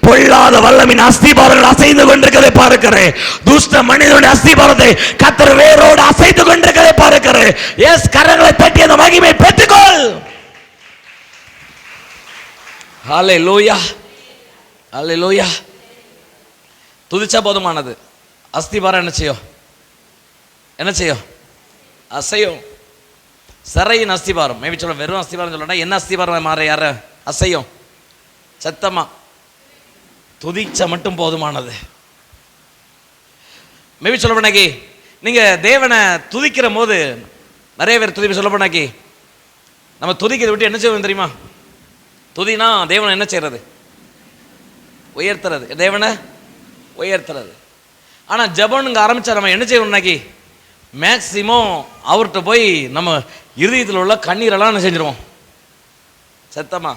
பொல்லாத வல்லமின் அஸ்திபாரங்கள் அசைந்து கொண்டிருக்கிறதை பார்க்கிறேன். துஷ்ட மனிதனுடைய அஸ்திபாரத்தை கர்த்தர் வேரோடு அசைத்து கொண்டிருக்கிறதை பார்க்கிறேன். எஸ், கரங்களை தட்டி அந்த மகிமை பெற்றுக்கொள். ஹல்லேலூயா, ஹல்லேலூயா. துதிச்சா போதுமானது. அஸ்திபாரம் என்ன செய்யும்? என்ன செய்யும்? அசையும். சிறையின் அஸ்திபாரம், மேபி சொல்ல வெறும் அஸ்திபாரம் சொல்லணும். என்ன அஸ்திபாரம் மாற யார அசையும்? சத்தமா துதிச்சா மட்டும் போதுமானது. மேபி சொல்ல பண்ணாக்கி நீங்க தேவனை துதிக்கிற போது நிறைய பேர் துதிப்பு சொல்ல பண்ணாக்கி நம்ம துதிக்கிறத விட்டு என்ன செய்வோம் தெரியுமா? துதினா தேவனை என்ன செய்யறது? உயர்த்துறது. தேவனை உயர்த்துறது. ஆனால் ஜெபம்னு ஆரம்பித்தா நம்ம என்ன செய்யணும்னாக்கி மேக்சிமம் அவர்கிட்ட போய் நம்ம இருதயத்தில் உள்ள கண்ணீரெல்லாம் என்ன செஞ்சிருவோம்? சத்தமா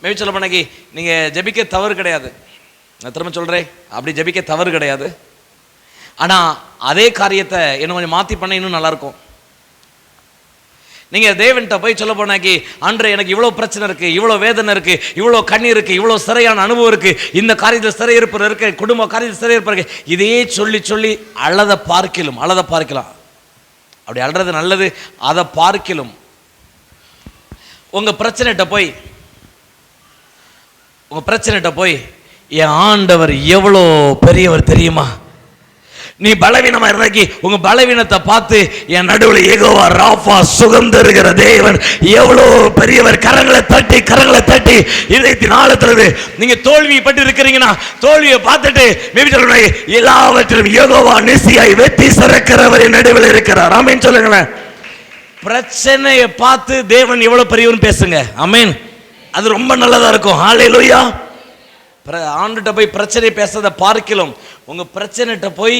மேபி சொல்ல பண்ணாக்கி நீங்கள் ஜெபிக்க தவறு கிடையாது. நான் திரும்ப சொல்கிறேன், அப்படி ஜெபிக்க தவறு கிடையாது. ஆனால் அதே காரியத்தை இன்னும் கொஞ்சம் மாற்றி பண்ண இன்னும் நல்லாயிருக்கும். நீங்கள் தேவன்கிட்ட போய் சொல்ல போனாக்கி, அன்று எனக்கு இவ்வளோ பிரச்சனை இருக்குது, இவ்வளோ வேதனை இருக்குது, இவ்வளோ கண்ணீர் இருக்குது, இவ்வளோ சிறையான அனுபவம் இருக்குது, இந்த காரியத்தில் சிறையிருப்பு இருக்குது, குடும்ப காரியத்தில் சிறையிருப்பு இருக்குது, இதையே சொல்லி சொல்லி அழத பார்க்கலாம். அப்படி அழுறது நல்லது. அதை பார்க்கலாம் உங்கள் பிரச்சனைகிட்ட போய் என் ஆண்டவர் எவ்வளோ பெரியவர் தெரியுமா? நீ பலவீனமா இருந்தாக்கி உங்க பலவீனத்தை பார்த்து என் நடுவில் யெகோவா ராஃபா சுகம் தருகிற தேவன் எவ்வளோ பெரியவர். கரங்களை தட்டி இதயத்தின் ஆழத்திலிருந்து நீங்க தோல்வி பட்டு இருக்கிறீங்கன்னா தோல்வியை பார்த்துட்டு மேபி சொல்லுங்க, எல்லாவற்றிலும் யெகோவா நிசியாய் வெற்றி சிறக்கிறவர் என் நடுவில் இருக்கிறார். ஆமென் சொல்லுங்களேன். பிரச்சனையை பார்த்து தேவன் எவ்வளவு பெரியவன் பேசுங்க. ஆமென். அது ரொம்ப நல்லதா இருக்கும். ஹல்லேலூயா. ஆண்டுகிட்ட போய் பிரச்சனை பேசுறதை பார்க்கலாம் உங்க பிரச்சனைகிட்ட போய்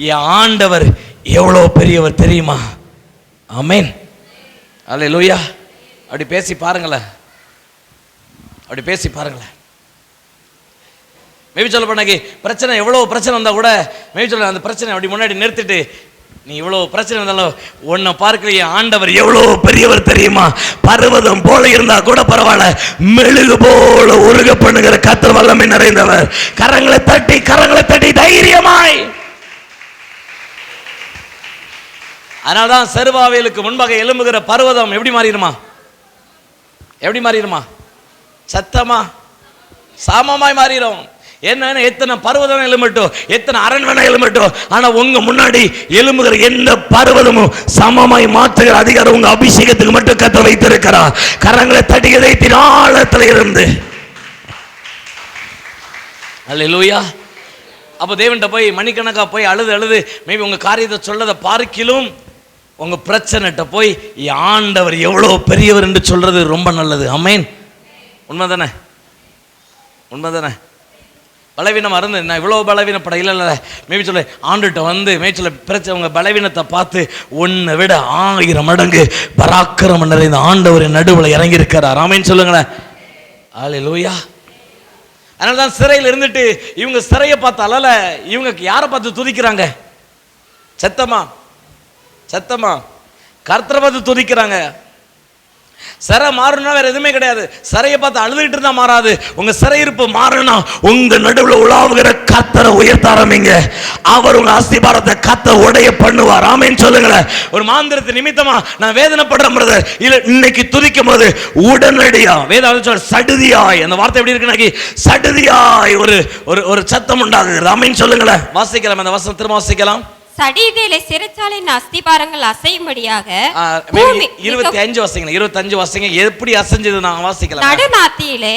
என் ஆண்டவர் எவ்வளோ பெரியவர் தெரியுமா? ஆமென். ஹல்லேலூயா. அப்படி பேசி பாருங்களேன். மேபி சொல்ல பண்ணாக்கி பிரச்சனை எவ்வளோ பிரச்சனை வந்தால் கூட மேபி சொல்ல அந்த பிரச்சனை அப்படி முன்னாடி நிறுத்திட்டு, நீ இவ்வளோ பிரச்சனை வந்தாலும் உன்னை பார்க்கலையே ஆண்டவர் எவ்வளோ பெரியவர் தெரியுமா? பர்வதம் போல இருந்தா கூட பரவாயில்ல, மெழுகு போல உருக பண்ணுகிற கர்த்தர் வல்லமை நிறைந்தவர். கரங்களை தட்டி தைரியமாய். அதனால்தான் செருபாவேலுக்கு முன்பாக எழும்புகிற பர்வதம் எப்படி மாறிடுமா? சத்தமா சாமமாய் மாறிடும். என்ன எத்தனை பர்வதம் எழும்பட்டும், எத்தனை அரண்மனை எழும்பட்டும், ஆனா உங்க முன்னாடி எழும்புகிற எந்த பர்வதமும் சமமாய் மாற்றுகிற அதிகாரம் உங்க அபிஷேகத்துக்கு மட்டும் கர்த்தர் வைத்திருக்கிறார். கரங்களை தட்டி இதயத்தின் ஆழத்துல இருந்து. அல்லேலூயா. அப்போ தேவன்கிட்ட போய் மணிக்கணக்கா போய் அழுது மேபி உங்க காரியத்தை சொல்லதை பார்க்கிலும் உங்க பிரச்சனைகிட்ட போய் ஆண்டவர் எவ்வளோ பெரியவர் என்று சொல்றது ரொம்ப நல்லது. ஆமென். உண்மைதானே? பலவீனம் இருந்து நான் இவ்வளோ பலவீனப்பட இல்லை மேபி சொல்ல ஆண்டுகிட்ட வந்து மேபி சொல்ல பிரச்சனை உங்கள் பலவீனத்தை பார்த்து உன்னை விட 1000 மடங்கு பராக்கிரமம் நிறைந்த ஆண்டவர் நடுவில் இறங்கியிருக்கிறார். ஆமென் சொல்லுங்களேன். ஹல்லேலூயா. அதனால தான் சிறையில் இருந்துட்டு இவங்க சிறையை பார்த்து அழல, இவங்க யாரை பார்த்து துதிக்கிறாங்க? சத்தமா கர்த்தரை பார்த்து துதிக்கிறாங்க. சிறை மாறணும்னா வேற எதுவுமே கிடையாது. சிறையை பார்த்து அழுதுகிட்டு இருந்தா மாறாது. உங்க சிறையிருப்பு மாறணும், உங்க நடுவில் உலாவுகிற கர்த்தரை உயர்த்த ஆரம்பிங்க. அவர் உங்க அஸ்திபாரத்தை கர்த்தர் உடைய பண்ணுவார். ஆமென் சொல்லுங்களேன். ஒரு மாந்திரத்து நிமித்தமா நான் வேதனைப்படுறேன் பிரதர், இல்ல இன்னைக்கு துதிக்கும் போது உடனடியா வேதம் சடுதியாய், அந்த வார்த்தை எப்படி இருக்குன்னாக்கி சடுதியாய் ஒரு சத்தம் உண்டாகுகிறது. ஆமென் சொல்லுங்களேன். வாசிக்கலாம் அந்த வசனம், திரும்ப வாசிக்கலாம். சடிதியிலே சிறைச்சாலையின் அஸ்திபாரங்கள் அசையும்படியாக 25 வாசிங்க. எப்படி அசைஞ்சது நான் வாசிக்கலாம். நடுநாத்தியிலே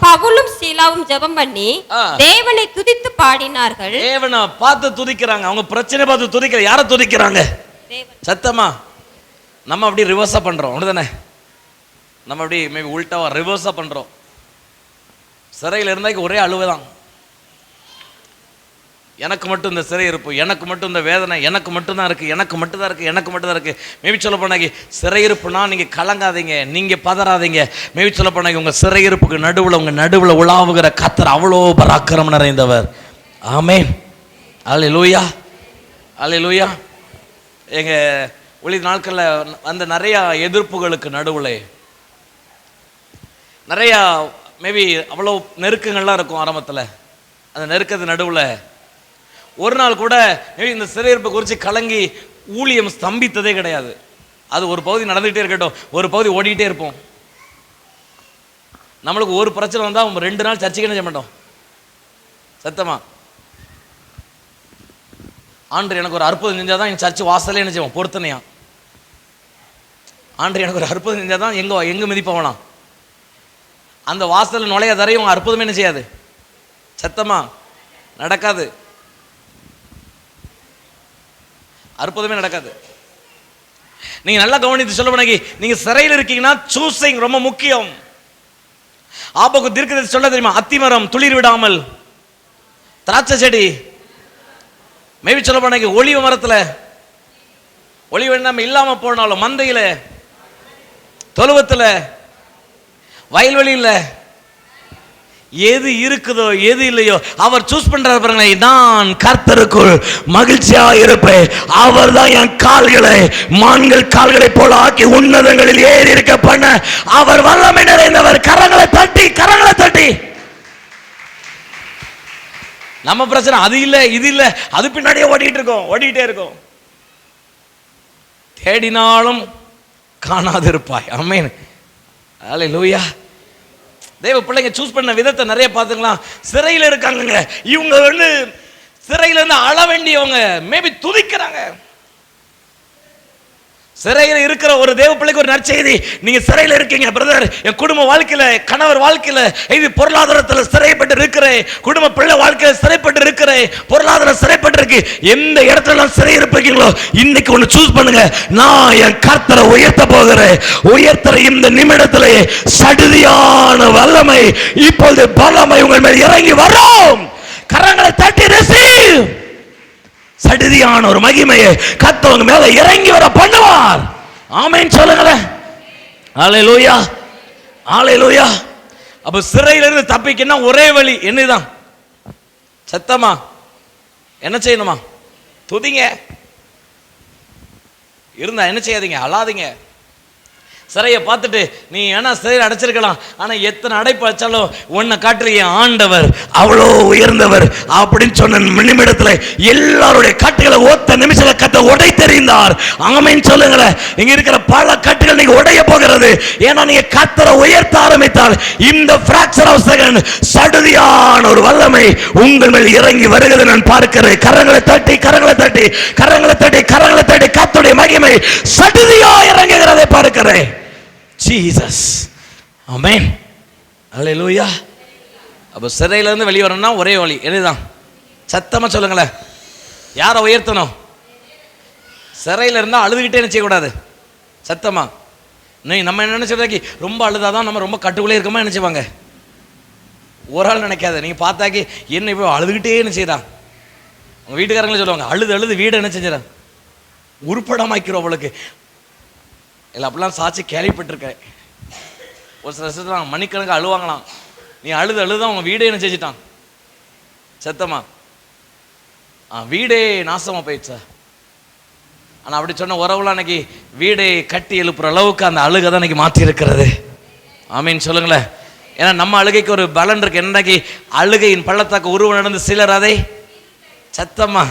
பவுலும் சீலாவும் ஜெபம் பண்ணி தேவனை துதித்து பாடினார்கள். தேவனை பார்த்து துதிக்கிறாங்க. அவங்க பிரச்சனை பார்த்து துதிக்கிற. யாரை துதிக்கிறாங்க? சத்தமா. நம்ம அப்படி ரிவர்ஸா பண்றோம். அப்படிதானே? நம்ம அப்படி மேபி உல்டாவா ரிவர்ஸா பண்றோம். சிறையில் இருந்தாக்கி ஒரே அழுவதான். எனக்கு மட்டும் இந்த சிறை இருப்பு, எனக்கு மட்டும் இந்த வேதனை, எனக்கு மட்டும்தான் இருக்கு. மேபி சொல்ல போனாக்கி சிறையிருப்புனா நீங்க கலங்காதீங்க, நீங்க பதறாதீங்க. மேபி சொல்ல போனாக்கி உங்க சிறையிருப்புக்கு நடுவில் உலாவுகிற கர்த்தர் அவ்வளோ பராக்கிரமம் நிறைந்தவர். ஆமென். அல்லேலூயா, அல்லேலூயா. எங்க ஒளி நாட்களில் அந்த நிறைய எதிர்ப்புகளுக்கு நடுவில் நிறையா மேபி அவ்வளோ நெருக்கங்கள்லாம் இருக்கும் ஆரம்பத்தில். அந்த நெருக்கத்து நடுவில் ஒரு நாள் கூட மேபி இந்த சிறையிருப்பை குறித்து கலங்கி ஊழியம் ஸ்தம்பித்ததே கிடையாது. அது ஒரு பகுதி நடந்துகிட்டே இருக்கட்டும், ஒரு பகுதி ஓடிக்கிட்டே இருப்போம். நம்மளுக்கு ஒரு பிரச்சனை வந்தால் 2 நாள் சர்ச்சைக்கு என்ன செய்ய மாட்டோம். சத்தமா ஆண்டு எனக்கு ஒரு அற்புதம் செஞ்சால் தான் என் சர்ச்சு வாசலே என்ன செய்வோம் பொருத்தனையா. ஆண்டு எனக்கு ஒரு அற்புதம் செஞ்சால் தான் எங்கே மிதிப்பவலாம். அந்த வாசலில் நுழைய தரையும் அற்புதமே என்ன செய்யாது. சத்தமா நடக்காது, அற்புதமே நடக்காது. நீங்க நல்லா கவனித்து சொல்ல போனாக்கி, நீங்க சிறையில் இருக்கீங்கன்னா சூசிங் ரொம்ப முக்கியம். ஆபகு தீர்க்கதரிசி சொல்ல தெரியுமா, அத்திமரம் துளிர் விடாமல், திராட்சை செடி, மேபி சொல்ல போனாக்கி ஒளிவ மரத்துல ஒளிவு நம்ம இல்லாம போனாலும், மந்தையில, தொழுவத்துல, வயல்வெளியில எது இருக்குதோ எது இல்லையோ அவர் சூஸ் பண்றாரு பாருங்க. நான் கர்த்தருக்குள் மகிழ்ச்சியா இருப்பேன், அவர் தான் என் கால்களை மான்கள் கால்களை போல ஆக்கி உன்னதங்களில் ஏறி இருக்க பண்ண அவர் வல்லமை நிறைந்தவர். கரங்களை தட்டி, கரங்களை தட்டி. நம்ம பிரச்சனை அது இல்ல இது இல்ல, அது பின்னாடியே ஓடிக்கிட்டே இருக்கோம். தேடினாலும் காணாதிருப்பாய். ஆமென், அல்லேலூயா. தேவ பிள்ளைங்க சூஸ் பண்ண விதத்தை நிறைய பார்த்துக்கலாம். சிறையில் இருக்காங்க, இவங்க சிறையில இருந்து அழ வேண்டியவங்க மேபி துதிக்கிறாங்க. சிறையில் இருக்கிற ஒரு தேவ பிள்ளைக்கு ஒரு நற்செய்தி, நீங்க சிறையில் இருக்கீங்க பிரதர், என் குடும்ப வாழ்க்கையில, கணவர் வாழ்க்கையில, இது பொருளாதாரத்தில் சிறைப்பட்டு இருக்கிறேன், குடும்ப பிள்ளை வாழ்க்கையில சிறைப்பட்டு இருக்கிறேன், பொருளாதாரம் சிறைப்பட்டு இருக்கு. எந்த இடத்துல சிறை இருப்பீங்களோ இன்னைக்கு ஒன்னு சூஸ் பண்ணுங்க. நான் என் கர்த்தரை உயர்த்த போகிறேன். உயர்த்துற இந்த நிமிடத்திலே சடுதியான வல்லமை, இப்பொழுது பலமை உங்கள் மேல் இறங்கி வரும். கரங்களை தட்டி receive. சடுதியான ஒரு மகிமையை கர்த்தர் மேல இறங்கி வர பண்ணுவார். ஆமென் சொல்லுங்களேன். அல்லேலூயா, அல்லேலூயா. அப்ப சிறையில இருந்து தப்பிக்கன்னா ஒரே வழி என்னதான்? சத்தமா என்ன செய்யணுமா? துதிங்க. இருந்தா என்ன செய்யாதீங்க, அழாதீங்க. சிறையை பார்த்துட்டு நீ ஏன்னா சிறையில் அடைச்சிருக்கலாம், ஆனா எத்தனை அடைப்பு வச்சாலும் உன்னை காட்டுற என் ஆண்டவர் அவ்வளோ உயர்ந்தவர் அப்படின்னு சொன்ன நிமிடத்துல எல்லாருடைய கட்டுகளை ஒத்த நிமிஷத்துல கத்த உடை தெரிந்தார். ஆமென் சொல்லுங்களேன். இங்க இருக்கிற பல கட்டுகள் நீங்க உடைய போகிறது. ஏன்னா நீங்க கத்தரை உயர்த்த ஆரம்பித்தால் இந்த பிராக்சர் ஆஃப் செகண்ட் சடுதியான ஒரு வல்லமை உங்கள் மேல் இறங்கி வருகிறது நான் பார்க்கிறேன். கரங்களை தட்டி, கரங்களை தட்டி, கரங்களை தட்டி, கரங்களை தட்டி, கர்த்தருடைய மகிமை சடுதியா இறங்குகிறதை பார்க்கிறேன். ஜீசஸ், ஆமென், அல்லேலூயா. அப்ப சிறையில இருந்து வெளியே வரணும்னா ஒரே வழி என்னதான்? சத்தமா சொல்லுங்களேன். யாரை உயர்த்தணும்? சிறையில இருந்தா அழுதுகிட்டே என்ன செய்யக்கூடாது. சத்தமா நம்ம என்ன நினைச்சிருக்கி, ரொம்ப அழுதாதான் நம்ம ரொம்ப கட்டுக்குள்ளே இருக்கமா நினைச்சுவாங்க. ஒரு ஆள் நினைக்காத. நீங்க பார்த்தாக்கி என்ன இப்போ அழுதுகிட்டே என்ன செய்யறான். உங்க வீட்டுக்காரங்களே சொல்லுவாங்க, அழுது அழுது வீடு என்ன செஞ்சிடறான், உருப்படமாக்கிறோம் அவளுக்கு. இல்லை அப்படிலாம் சாட்சி கேள்விப்பட்டிருக்கேன். ஒரு சில விஷயத்துல மணிக்கணக்கு அழுவாங்களாம். நீ அழுது அழுதான் உங்க வீடே என்ன செஞ்சிட்டான். சத்தமா வீடே நாசமா போயிடுச்சா. ஆனா அப்படி சொன்ன உறவுலாம் அன்னைக்கு வீடை கட்டி எழுப்புற அளவுக்கு அந்த அழுகை தான் இன்னைக்கு மாற்றி இருக்கிறது. ஆமீன் சொல்லுங்களேன். ஏன்னா நம்ம அழுகைக்கு ஒரு பலன் இருக்கு. என்னைக்கு அழுகையின் பள்ளத்தாக்கு உருவம் நடந்து சிலர் அதை சத்தமா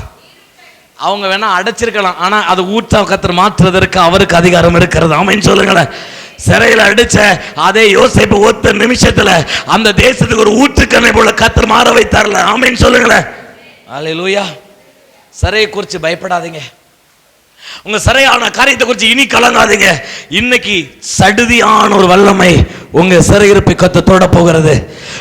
அவங்க வேணா அடைச்சிருக்கலாம், ஆனா அது ஊற்ற கத்தர் மாற்றுவதற்கு அவருக்கு அதிகாரம் இருக்கிறது. ஆமென் சொல்லுங்களேன். சிறையில் அடிச்ச அதே யோசேப்பு ஒத்த நிமிஷத்துல அந்த தேசத்துக்கு ஒரு ஊற்றுக்கண்ணை போல கத்தர் மாற வைத்தார்ல. ஆமென் சொல்லுங்களேன். அல்லேலூயா. சிறையை குறித்து பயப்படாதீங்க. உங்க சிறையான காரியத்தை குறித்து இனி கலங்காதீங்க. இன்னைக்கு சடுதியான ஒரு வல்லமை உங்க சிறையிருப்பை கத்த தொட போகிறது.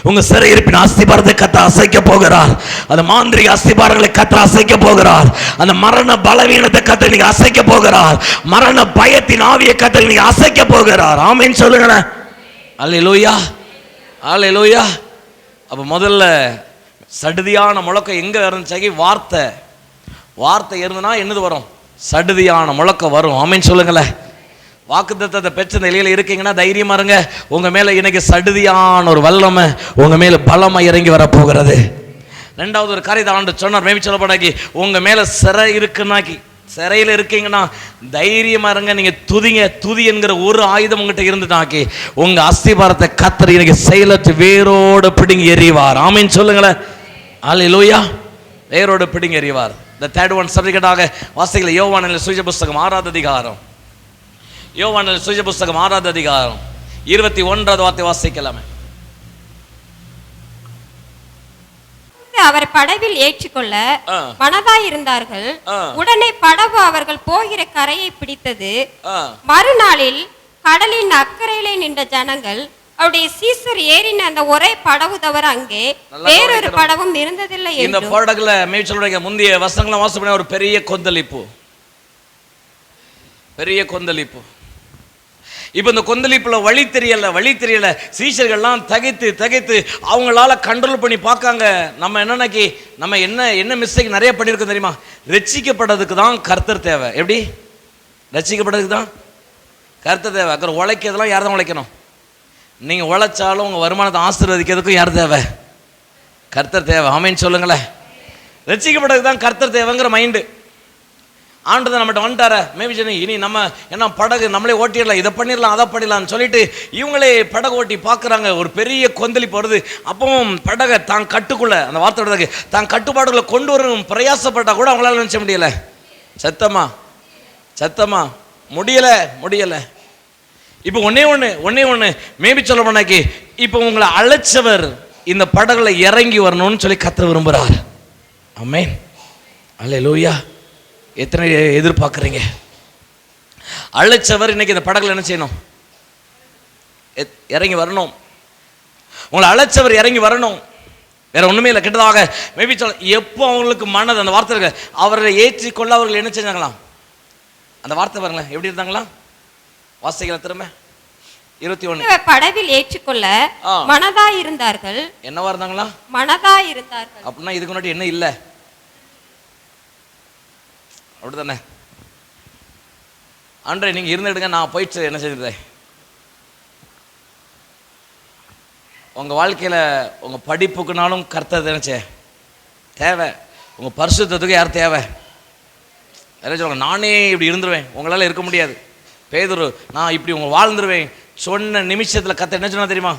உங்க சிறையிருப்பின் அஸ்திபாரத்தை கத்த அசைக்க போகிறார். அந்த மாந்திரிக அஸ்திபாரங்களை கத்த அசைக்க போகிறார். அந்த மரண பலவீனத்தை கத்த நீங்க அசைக்க போகிறார். மரண பயத்தின் ஆவியை கத்த நீங்க அசைக்க போகிறார். ஆமென் சொல்லுங்களேன். அல்லேலூயா, அல்லேலூயா. அப்ப முதல்ல சடுதியான முழக்கம் எங்க இருந்துச்சு? வார்த்தை இருந்ததுன்னா என்னது வரும்? சடுதியான முழக்கம் வரும். ஆமென் சொல்லுங்களேன். வாக்குத்தத்தத்தை பெற்ற நிலையில இருக்கீங்கன்னா தைரியமா இருங்க. உங்க மேல இன்னைக்கு சடுதியான ஒரு வல்லமை உங்க மேல பலமா இறங்கி வரப்போகிறது. ரெண்டாவது ஒரு காரியத்தை ஆண்டு சொன்னார், மேபி சொல்லப்படாக்கி உங்க மேல சிறை இருக்குன்னாக்கி, சிறையில் இருக்கீங்கன்னா தைரியமா இருங்க, நீங்க துதிங்க. துதி என்கிற ஒரு ஆயுதம் உங்ககிட்ட இருந்துட்டாக்கி உங்க அஸ்திபாரத்தை கத்தர் இன்னைக்கு செயலற்று வேரோடு பிடிங்கி எறிவார். ஆமீன் சொல்லுங்களேன். அல்லேலூயா. வேரோடு பிடிங்கி எறிவார். இந்த தேர்ட் ஒன் சப்ஜெக்டாக வாசிக்கல யோவானின் சுவிசேஷ புஸ்தகம் 6வது அதிகாரம். யோவானின் சுவிசேஷ புஸ்தகம் 6வது அதிகாரம் 21வது வார்த்தை வாசிக்கலாமே. அவர் படவில் ஏற்றுக்கொள்ள மனதாய் இருந்தார்கள். உடனே படகு அவர்கள் போகிற கரையை பிடித்தது. மறுநாளில் கடலின் அக்கறையிலே நின்ற ஜனங்கள் அவருடைய சீசர் ஏறின அந்த ஒரே படகு தவிர அங்கே வேறொரு படகும் இருந்ததில்லை. இந்த படகுல மேய்ச்சலுடைய முந்தைய வசனங்களை வாசிப்ப ஒரு பெரிய கொந்தளிப்பு, பெரிய கொந்தளிப்பு. இப்போ இந்த கொந்தளிப்புல வழி தெரியல. சீஷர்கள்லாம் தகைத்து அவங்களால கண்ட்ரோல் பண்ணி பார்க்காங்க. நம்ம என்னன்னாக்கி நம்ம என்ன மிஸ்டேக் நிறைய பண்ணியிருக்கோம் தெரியுமா? ரட்சிக்கப்படுறதுக்கு தான் கர்த்தர் தேவை. எப்படி ரட்சிக்கப்படுறதுக்கு தான் கர்த்தர் தேவை. அப்புறம் உழைக்கிறதுலாம் யார் தான் உழைக்கணும்? நீங்கள் உழைச்சாலும் உங்கள் வருமானத்தை ஆசீர்வதிக்கிறதுக்கும் யார் தேவை? கர்த்தர் தேவை. ஆமீன் சொல்லுங்களேன். ரட்சிக்கப்படுறதுக்கு தான் கர்த்தர் தேவைங்கிற மைண்டு ஆண்டதை நம்மகிட்ட வந்துட்டார. மேபி இனி நம்ம என்ன படகு நம்மளே ஓட்டிடலாம், இதை பண்ணிடலாம், அதை பண்ணிடலாம்னு சொல்லிட்டு இவங்களே படகு ஓட்டி பார்க்குறாங்க. ஒரு பெரிய கொந்தளிப்பு வருது. அப்பவும் படகை தான் கட்டுக்குள்ள, அந்த வார்த்தை தான் கட்டுப்பாடுகளை கொண்டு வரும் பிரயாசப்பட்டா கூட அவங்களால நினைச்ச முடியல. சத்தமா முடியல. இப்போ ஒன்னே ஒன்று மேபி சொல்ல போனாக்கி, இப்போ உங்களை அழைச்சவர் இந்த படகுல இறங்கி வரணும்னு சொல்லி கர்த்தர் விரும்புகிறார். ஆமென். அல்லேலூயா. எத்தனை எதிர்பார்க்குறீங்க? அழைச்சவர் இன்னைக்கு இந்த படகுல என்ன செய்யணும்? இறங்கி வரணும். உங்களை அழைச்சவர் இறங்கி வரணும். வேற ஒண்ணுமே இல்லை. கிட்டதாக மேபி சொல்ல எப்போ அவங்களுக்கு மனது அந்த வார்த்தை இருக்கு, அவரை ஏற்றிக்கொள்ள அவர்கள் என்ன செஞ்சாங்களாம்? அந்த வார்த்தை பாருங்களேன் எப்படி இருந்தாங்களா? வாசிக்கல திரும்ப 21. படவில் ஏற்றுக்கொள்ள மனதாய் இருந்தார்கள். என்னவா இருந்தாங்களா? மனதாய் இருந்தார்கள். அப்படின்னா இதுக்கு முன்னாடி என்ன இல்லை? அப்படித்தானே? ஆண்டவரே நீங்க இருந்துடுங்க, நான் போயிட்டு என்ன செஞ்சிருந்தேன். உங்க வாழ்க்கையில உங்க படிப்புக்குனாலும் கர்த்தர் நினைச்சே தேவை. உங்க பரிசுத்தத்துக்கு யார் தேவை? சொல்லுங்க, நானே இப்படி இருந்துருவேன், உங்களால இருக்க முடியாது. பேதுரு, நான் இப்படி உங்க வாழ்ந்துருவேன் சொன்ன நிமிஷத்துல கர்த்தர் என்ன சொன்னா தெரியுமா?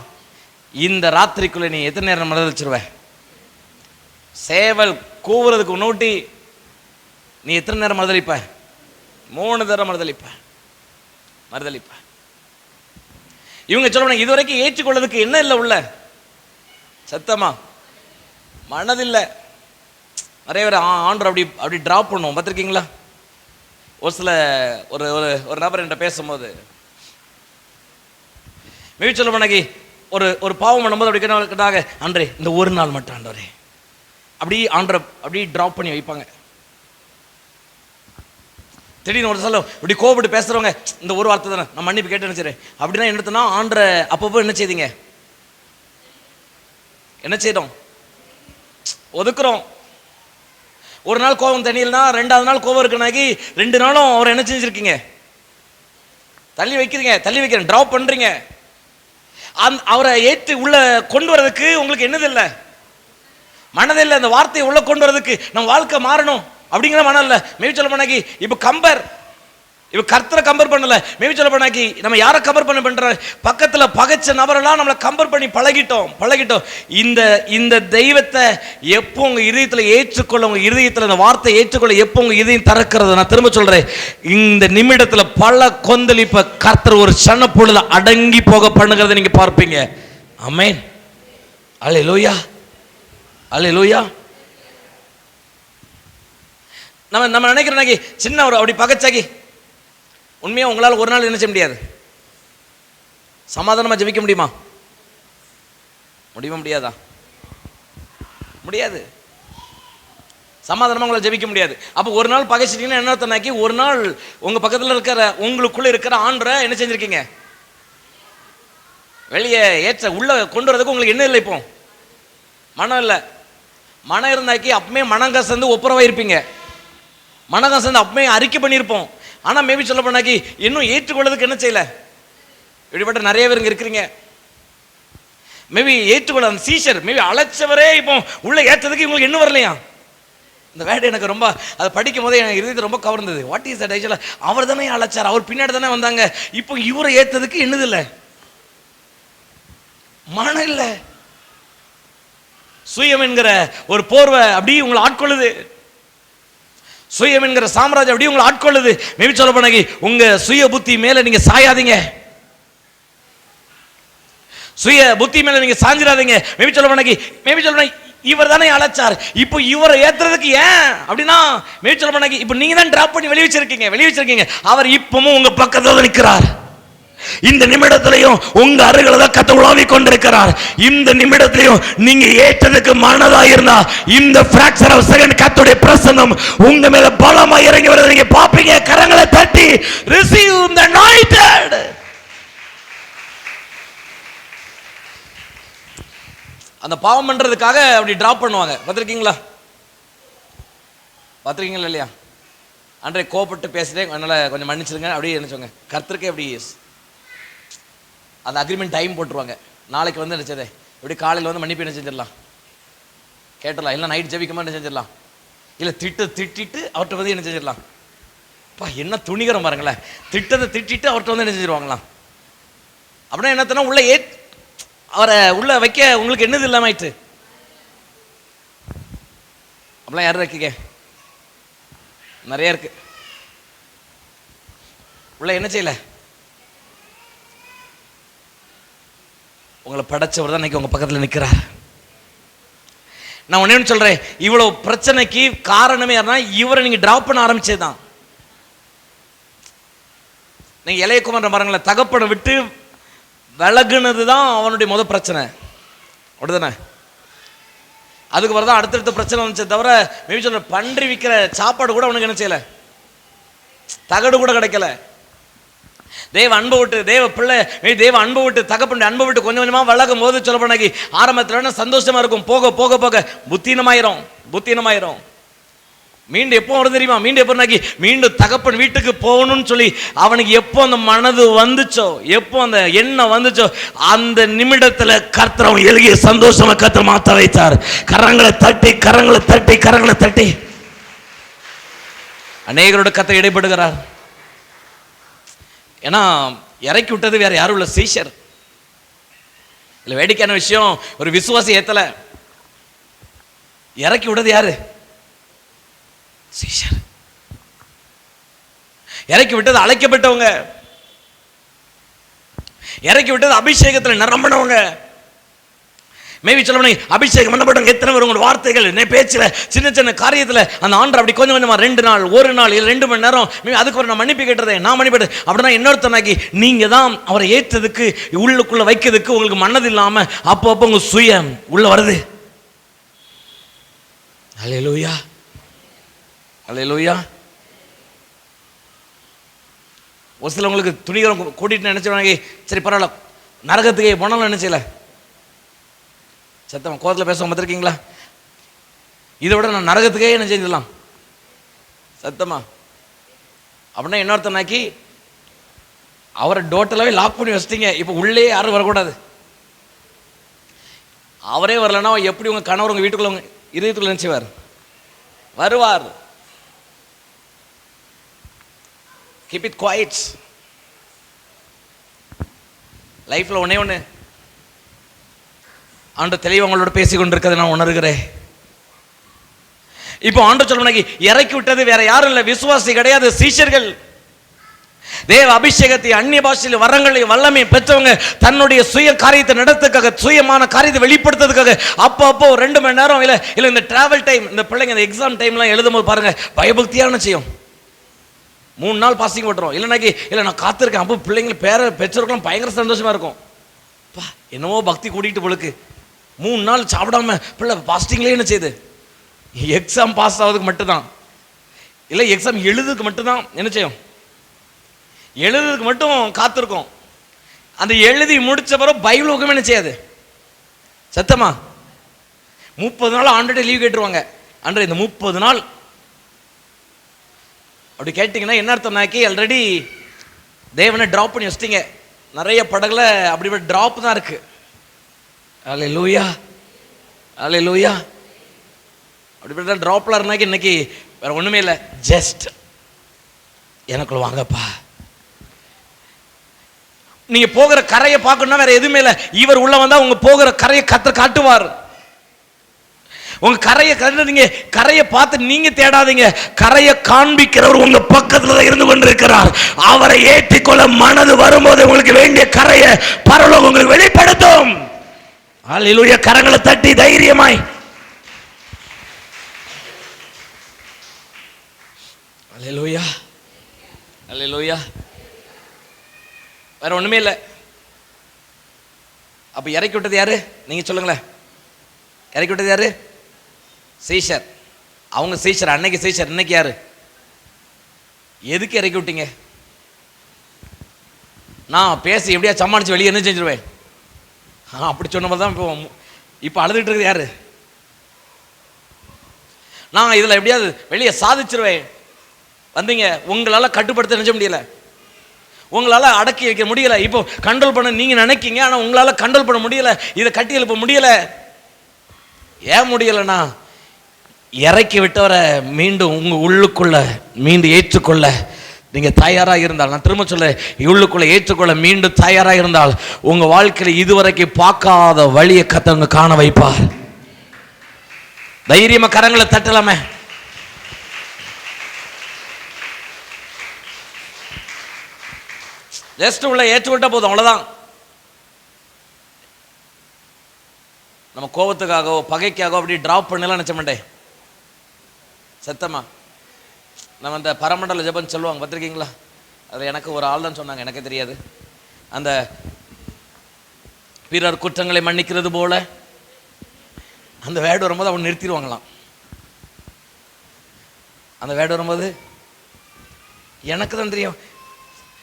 இந்த ராத்திரிக்குள்ள நீ எத்தனை நேரம் மறுதளிச்சிருவ? சேவல் கூவுறதுக்கு முன்னூட்டி நீ எத்தனை நேரம் மறுதளிப்ப? 3 தடவை மறுதளிப்ப. இவங்க சொல்லுவாங்க இதுவரைக்கும் ஏற்றுக்கொள்ளதுக்கு என்ன இல்லை உள்ள? சத்தமா மனதில்லை. நிறைய பேர் ஆண்டர் அப்படி டிராப் பண்ணுவோம். பார்த்துருக்கீங்களா? ஒரு சில ஒரு நபர் என்கிட்ட பேசும்போது மேபி சொல்ல போனாக்கி ஒரு பாவம் பண்ணும்போது அப்படி கேட்டாங்க, ஆண்டரே இந்த ஒரு நாள் மட்டும் ஆண்டவரே, அப்படி டிராப் பண்ணி வைப்பாங்க. திடீர்னு ஒரு சொல்ல இப்படி கோபப்பட்டு பேசுறவங்க, இந்த ஒரு வார்த்தை தானே நான் மன்னிப்பு கேட்டு நினைச்சிடறேன் அப்படின்னா என்னத்துனா ஆண்டரை அப்பப்போ என்ன செய்தீங்க? என்ன செய்தோம்? ஒதுக்குறோம். ஒரு நாள் கோபம் தண்ணியில்னா 2வது நாள் கோபம் இருக்குனாக்கி 2 நாளும் அவரை என்ன செஞ்சிருக்கீங்க? தள்ளி வைக்கிறேன், டிராப் பண்றீங்க. அவரை ஏற்று உள்ள கொண்டு வரதுக்கு உங்களுக்கு என்னது இல்லை? மனதில்லை. அந்த வார்த்தையை உள்ள கொண்டு வரதுக்கு நம்ம வாழ்க்கை மாறணும் அப்படிங்கிற மனம் இல்லை. மேபி சொல்ல போனாக்கி இப்போ கர்த்தரை கம்பேர் பண்ணல. மேபி சொல்ல போனாக்கி நம்ம யாரை கம்பேர் பண்ற? பக்கத்துல பகைச்ச நபரெல்லாம் நம்மளை கம்பேர் பண்ணி பழகிட்டோம். இந்த தெய்வத்தை எப்போ உங்க இதயத்துல ஏற்றுக்கொள்ள, உங்க இதயத்துல இந்த வார்த்தை ஏற்றுக்கொள்ள எப்போ உங்க இதயம் திறக்கிறது? நான் திரும்ப சொல்றேன், இந்த நிமிடத்துல பல கொந்தளிப்ப கர்த்தர் ஒரு சன பொழுது அடங்கி போக பண்ணுகிறத நீங்க பார்ப்பீங்க. ஆமென். அல்லேலூயா. நம்ம நினைக்கிறோம் சின்ன ஒரு அப்படி பகைச்சாக்கி உண்மையா உங்களால் ஒரு நாள் என்ன செய்ய முடியாது? சமாதானமா ஜெபிக்க முடியுமா? முடியாதா? முடியாது. சமாதானமா உங்களை ஜெபிக்க முடியாது. அப்போ ஒரு நாள் பகைச்சிட்டீங்கன்னா என்ன அர்த்தம்னாக்கி ஒரு நாள் உங்க பக்கத்துல இருக்கிற உங்களுக்குள்ள இருக்கிற ஆண்டரை என்ன செஞ்சிருக்கீங்க? வெளியே உள்ள கொண்டு வரதுக்கு உங்களுக்கு என்ன இல்லை? இப்போ மனம் இல்லை. மனம் இருந்தாக்கி அப்பமே மனம் கசந்து ஒப்புரவா இருப்பீங்க. மனம் கசந்து அப்பமே அறிக்கை பண்ணியிருப்போம். ஆனா மேபி சொல்ல போனாக்கி இன்னும் ஏற்றுக்கொள்ளதுக்கு என்ன செய்யல. இப்படிப்பட்ட நிறைய பேர் இருக்கிறீங்க. மேபி ஏற்றுக்கொள்ள அந்த சீஷர் மேபி அழைச்சவரே இப்போ உள்ள ஏற்றதுக்கு இவங்களுக்கு என்ன வரலையா? இந்த வேர்டு எனக்கு ரொம்ப அதை படிக்கும் போதே எனக்கு இருந்தது ரொம்ப கவர்ந்தது. What is that? ஆக்சுவலாக அவர் தானே அழைச்சார், அவர் பின்னாடி தானே வந்தாங்க, இப்போ இவரை ஏற்றதுக்கு என்னது இல்லை, மனம் இல்லை. சுயம் என்கிற ஒரு போர்வை அப்படி உங்களை ஆட்கொள்ளுது, சுயம் என்கிற சாம்ராஜ்யம் அப்படி உங்களை ஆட்கொள்ளுது. மேபி சொல்ல போனாங்க உங்க சுய புத்தி மேல நீங்க சாயாதீங்க, சுய புத்தி மேல நீங்க சாஞ்சிடாதீங்க. மேபி சொல்ல போனாங்க இவர் தானே அழைச்சார், இப்போ இவரை ஏத்துறதுக்கு ஏன் அப்படின்னா மேபி சொல்ல போனாங்க இப்போ நீங்க தான் டிராப் பண்ணி வெளியே வச்சிருக்கீங்க. அவர் இப்பவும் உங்க பக்கத்துல நிற்கிறார். இந்த நிமிடத்திலையும் உங்க அருகில தான் கர்த்தர் உலாவிக் கொண்டிருக்கிறார். இந்த நிமிடத்திலையும் நீங்க ஏற்றதுக்கு மனதா இருந்தா இந்த ஃபிராக்சர் ஆஃப் செகண்ட் கர்த்தருடைய பிரசன்னம் உங்க மேல பலமா இறங்கி வரதை நீங்க பாப்பீங்க. கரங்களை தட்டி ரிசீவ் தி அனாயிண்டட். அந்த பாவம் பண்றதுக்காக அப்படி டிராப் பண்ணுவாங்க. பார்த்திருக்கீங்களா இல்லையா? அன்றைய கோபப்பட்டு பேசுறேன், அதனால கொஞ்சம் மன்னிச்சிருங்க அப்படியே நினைச்சோங்க. கர்த்தருக்கே அப்படி அந்த அக்ரிமெண்ட் டைம் போட்டுருவாங்க. நாளைக்கு வந்து நினைச்சதே இப்படி காலையில் வந்து மன்னிப்பு என்ன செஞ்சிடலாம், கேட்டலாம். இல்லை நைட் ஜெபிக்குமா என்ன செஞ்சிடலாம், இல்லை திட்டிட்டு அவர்கிட்ட வந்து என்ன செஞ்சிடலாம். என்ன துணிகரம் பாருங்களேன், திட்டிட்டு அவர்கிட்ட வந்து என்ன செஞ்சிருவாங்களாம். அப்படின்னா என்னத்தனா உள்ள அவரை உள்ள வைக்க உங்களுக்கு என்னது இல்லாம ஆயிட்டு. அப்படிலாம் யாரும் இருக்கீங்க, நிறைய இருக்கு. உள்ள என்ன செய்யல, உங்களை படைச்சவர் தான் இன்னைக்கு உங்க பக்கத்தில் நிற்கிறார். நான் ஒண்ணு சொல்றேன், இவ்வளவு பிரச்சனைக்கு காரணமே யாருன்னா இவரை நீங்க டிராப் பண்ண ஆரம்பிச்சதுதான். நீங்க இளையகுமார் பாருங்கள, தகப்பனை விட்டு விலகுனது தான் அவனுடைய முதல் பிரச்சனை, அப்படிதானே? அதுக்கு வரதான் அடுத்தடுத்த பிரச்சனை வந்துச்சே தவிர மேபி சொல்ற பன்றி விற்கிற சாப்பாடு கூட அவனுக்கு என்ன செய்யல, தகடு கூட கிடைக்கல. தேவ அன்பை விட்டு தேவ பிள்ளை தேவ அன்பை விட்டு தகப்பனுடைய அன்பை விட்டு கொஞ்சம் கொஞ்சமா விலகும் போது சொல்ல போனாக்கி ஆரம்பத்தில் சந்தோஷமா இருக்கும், போக போக போக புத்தீனமாயிரும். மீண்டும் எப்போ வரும் தெரியுமா, மீண்டும் தகப்பன் வீட்டுக்கு போகணும்னு சொல்லி அவனுக்கு எப்போ அந்த மனது வந்துச்சோ, எப்போ அந்த எண்ணம் வந்துச்சோ, அந்த நிமிடத்துல கர்த்தர் அவன் எழுகிய சந்தோஷமா கர்த்தர் மாத்த வைத்தார். கரங்களை தட்டி அநேகரோட கர்த்தர் இடைப்படுகிறார். ஏன்னா இறக்கி விட்டது வேற யாரும் இல்ல, சீஷர். இல்ல வேடிக்கையான விஷயம், ஒரு விசுவாசி ஏத்தல, இறக்கி விட்டது யாரு, சீஷர். இறக்கி விட்டது அழைக்கப்பட்டவங்க, இறக்கி விட்டது அபிஷேகத்தில் நிரம்பினவங்க. மேபி சொல்லணும் அபிஷேகம் பண்ணப்பட்டவங்க எத்தனை பேர் உங்களோட வார்த்தைகள் பேச்சுல சின்ன சின்ன காரியத்தில் அந்த ஆண்டர் அப்படி கொஞ்சம் கொஞ்சமா 2 நாள் 1 நாள் 2 மணி நேரம் அதுக்கு ஒரு நான் மன்னிப்பு கேட்டதே, நான் மன்னிப்பு அப்படின்னா இன்னொருத்தனாக்கி நீங்க தான் அவரை ஏற்றதுக்கு உள்ளுக்குள்ள வைக்கிறதுக்கு உங்களுக்கு மனது இல்லாம அப்போ உங்க சுயம் உள்ள வருது. அல்லேலூயா அல்லேலூயா. ஒரு சிலவங்களுக்கு துணிகரம் கூட்டிட்டு நினைச்சுவாங்க, சரி பரவாயில்ல நரகத்துக்கு போனாலும் நினைச்சல சத்தம் கோரத்தில் பேச பார்த்துருக்கீங்களா, இதை விட நான் நரகத்துக்கே என்ன செஞ்சிடலாம் சத்தமா அப்படின்னா இன்னொருத்தனாக்கி அவரை டோட்டலாவே லாக் பண்ணி வச்சிட்டீங்க. இப்போ உள்ளே யாரும் வரக்கூடாது. அவரே வரலன்னா எப்படி உங்க கணவர் உங்க வீட்டுக்குள்ள உங்க இதயத்துக்குள்ள நினைச்சுவார், வருவார். Keep it quiet. லைஃப்ல ஒண்ணு ஆண்டவர் தெளிவா உங்களோட பேசிக் கொண்டிருக்கிறதை நான் உணர்கிறேன். இப்போ ஆண்டவர் சொல்லுவாங்க, இறக்கி விட்டது வேற யாரும் இல்லை, விசுவாசி கிடையாது, சீஷர்கள். தேவ அபிஷேகத்தை அந்நிய பாஷையில் வரங்களை வல்லமை பெற்றவங்க தன்னுடைய சுய காரியத்தை நடத்துக்காக, சுயமான காரியத்தை வெளிப்படுத்துறதுக்காக அப்போ 2 மணி நேரம் இல்லை இந்த டிராவல் டைம், இந்த பிள்ளைங்க இந்த எக்ஸாம் டைம்லாம் எழுதும் போது பாருங்க பயபக்தியான செய்யும். 3 நாள் பாசிங் போட்டுரும். இல்லை நான் காத்திருக்கேன். அப்போ பிள்ளைங்க பெற்றோர்களும் பயங்கர சந்தோஷமா இருக்கும். என்னவோ பக்தி கூட்டிகிட்டு பொழுக்கு 3 நாள் சாப்பிடாம பிள்ளை பாஸ்டிங்லேயே என்ன செய்யுது, எக்ஸாம் பாஸ் ஆகுதுக்கு மட்டும்தான், இல்லை எக்ஸாம் எழுதுக்கு மட்டும்தான் என்ன செய்யும், எழுதுக்கு மட்டும் காத்திருக்கும். அந்த எழுதி முடிச்ச பிறகு பைபிள் ஊக்கமே என்ன செய்யாது சத்தமா 30 நாள் ஆண்டுகிட்ட லீவ் கேட்டுருவாங்க. அன்று இந்த 30 நாள் அப்படி கேட்டிங்கன்னா என்ன அர்த்தம்னாக்கி ஆல்ரெடி தேவனை ட்ராப் பண்ணி வச்சிட்டீங்க. நிறைய படகுல அப்படி டிராப் தான் இருக்கு. அல்லேலூயா, அல்லேலூயா. அப்படிப்பட்ட டிராப்ல இருந்தாக்கி இன்னைக்கு வேற ஒண்ணுமே இல்லை, ஜஸ்ட் எனக்குள்ள வாங்கப்பா. நீங்க போகிற கரையை பார்க்கணும்னா வேற எதுவுமே இல்லை, இவர் உள்ள வந்தா உங்க போகிற கரையை கர்த்தர் காட்டுவார். உங்க கரையை கண்டு நீங்க கரையை பார்த்து நீங்க தேடாதீங்க, கரையை காண்பிக்கிறவர் உங்க பக்கத்துல இருந்து கொண்டிருக்கிறார். அவரை ஏற்றிக்கொள்ள மனது வரும்போது உங்களுக்கு வேண்டிய கரையை பரலோகம் உங்களுக்கு வெளிப்படுத்தும். அல்லேலூயா. கரங்களை தட்டி தைரியமாய் அல்லேலூயா, அல்லேலூயா. வேற ஒண்ணுமே இல்லை. அப்ப இறக்கி விட்டது யாரு? நீங்க சொல்லுங்களேன். இறக்கி விட்டது யாரு? சீஷர். அவங்க சீஷர், அன்னைக்கு சீஷர், இன்னைக்கு யாரு? எதுக்கு இறக்கி விட்டீங்க? நான் பேசி எப்படியா சமாளிச்சு வெளியே என்ன செஞ்சிருவேன், அப்படி சொன்ன மாதிரி தான் இப்போ அழுதுட்டு இருக்குது யாரு? நான் இதில் எப்படியாவது வெளியே சாதிச்சிருவேன். வந்தீங்க, உங்களால் கட்டுப்படுத்த நினைச்ச முடியல, உங்களால் அடக்கி வைக்க முடியல, இப்போ கண்ட்ரோல் பண்ண நீங்கள் நினைக்கிங்க, ஆனால் உங்களால் கண்ட்ரோல் பண்ண முடியல, இதை கட்டி எழுப்ப முடியல. ஏன் முடியலைன்னா இறக்கி விட்டவரை மீண்டும் உங்கள் உள்ளுக்குள்ள மீண்டும் ஏற்றுக்கொள்ள நீங்கள் தயாராக இருந்தால், நான் திரும்ப சொல்ல, உள்ளுக்குள்ள ஏற்றுக்கொள்ள மீண்டும் தயாராக இருந்தால் உங்கள் வாழ்க்கையில் இதுவரைக்கும் பார்க்காத வழியை கத்தவங்க காண வைப்பார். தைரியமா கரங்களை தட்டலாமே. ஜஸ்ட் உள்ள ஏற்றுவிட்டா போதும், அவ்வளவுதான். நம்ம கோபத்துக்காகவோ பகைக்காகவோ அப்படி டிராப் பண்ணலாம் நினைச்ச மாட்டேன். சத்தமா நம்ம அந்த பரமண்டல ஜெபம் சொல்லுவாங்க, பார்த்துருக்கீங்களா? அது எனக்கு ஒரு ஆள் தான் சொன்னாங்க, எனக்கே தெரியாது. அந்த பிறர் குற்றங்களை மன்னிக்கிறது போல அந்த வேர்டு வரும்போது அவங்க நிறுத்திடுவாங்களாம். அந்த வேர்டு வரும்போது எனக்கு தான் தெரியும்,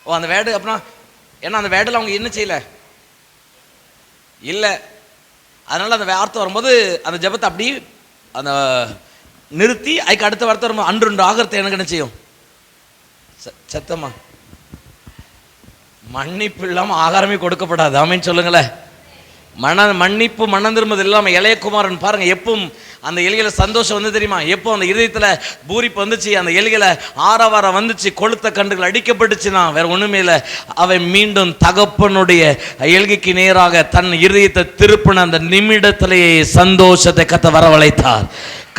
ஓ அந்த வேர்டு அப்படின்னா, ஏன்னா அந்த வேர்டில் அவங்க என்ன செய்யலை இல்லை, அதனால அந்த வார்த்தை வரும்போது அந்த ஜெபத்தை அப்படி அந்த நிறுத்தி அதுக்கு அடுத்த வார்த்தை வரும்போது அன்று ஆகிறத எனக்கு என்ன செய்யும்? சத்தமா மன்னிப்பு இல்லாமல் ஆகாரமே கொடுக்கப்படாது. ஆமேன்னு சொல்லுங்களேன். மன்னிப்பு மனம் திரும்பது இல்லாமல் இளையகுமாரன் பாருங்க, எப்பவும் அந்த எலிகளை சந்தோஷம் வந்து தெரியுமா? எப்போ அந்த இதயத்தில் பூரிப்பு வந்துச்சு, அந்த எலிகளை ஆரவாரம் வந்துச்சு, கொளுத்த கண்டுகள் அடிக்கப்பட்டுச்சுன்னா வேற ஒண்ணுமே இல்லை, அவன் மீண்டும் தகப்பனுடைய எல்கைக்கு நேராக தன் இதயத்தை திருப்பின அந்த நிமிடத்திலேயே சந்தோஷத்தை கத்த வரவழைத்தார்.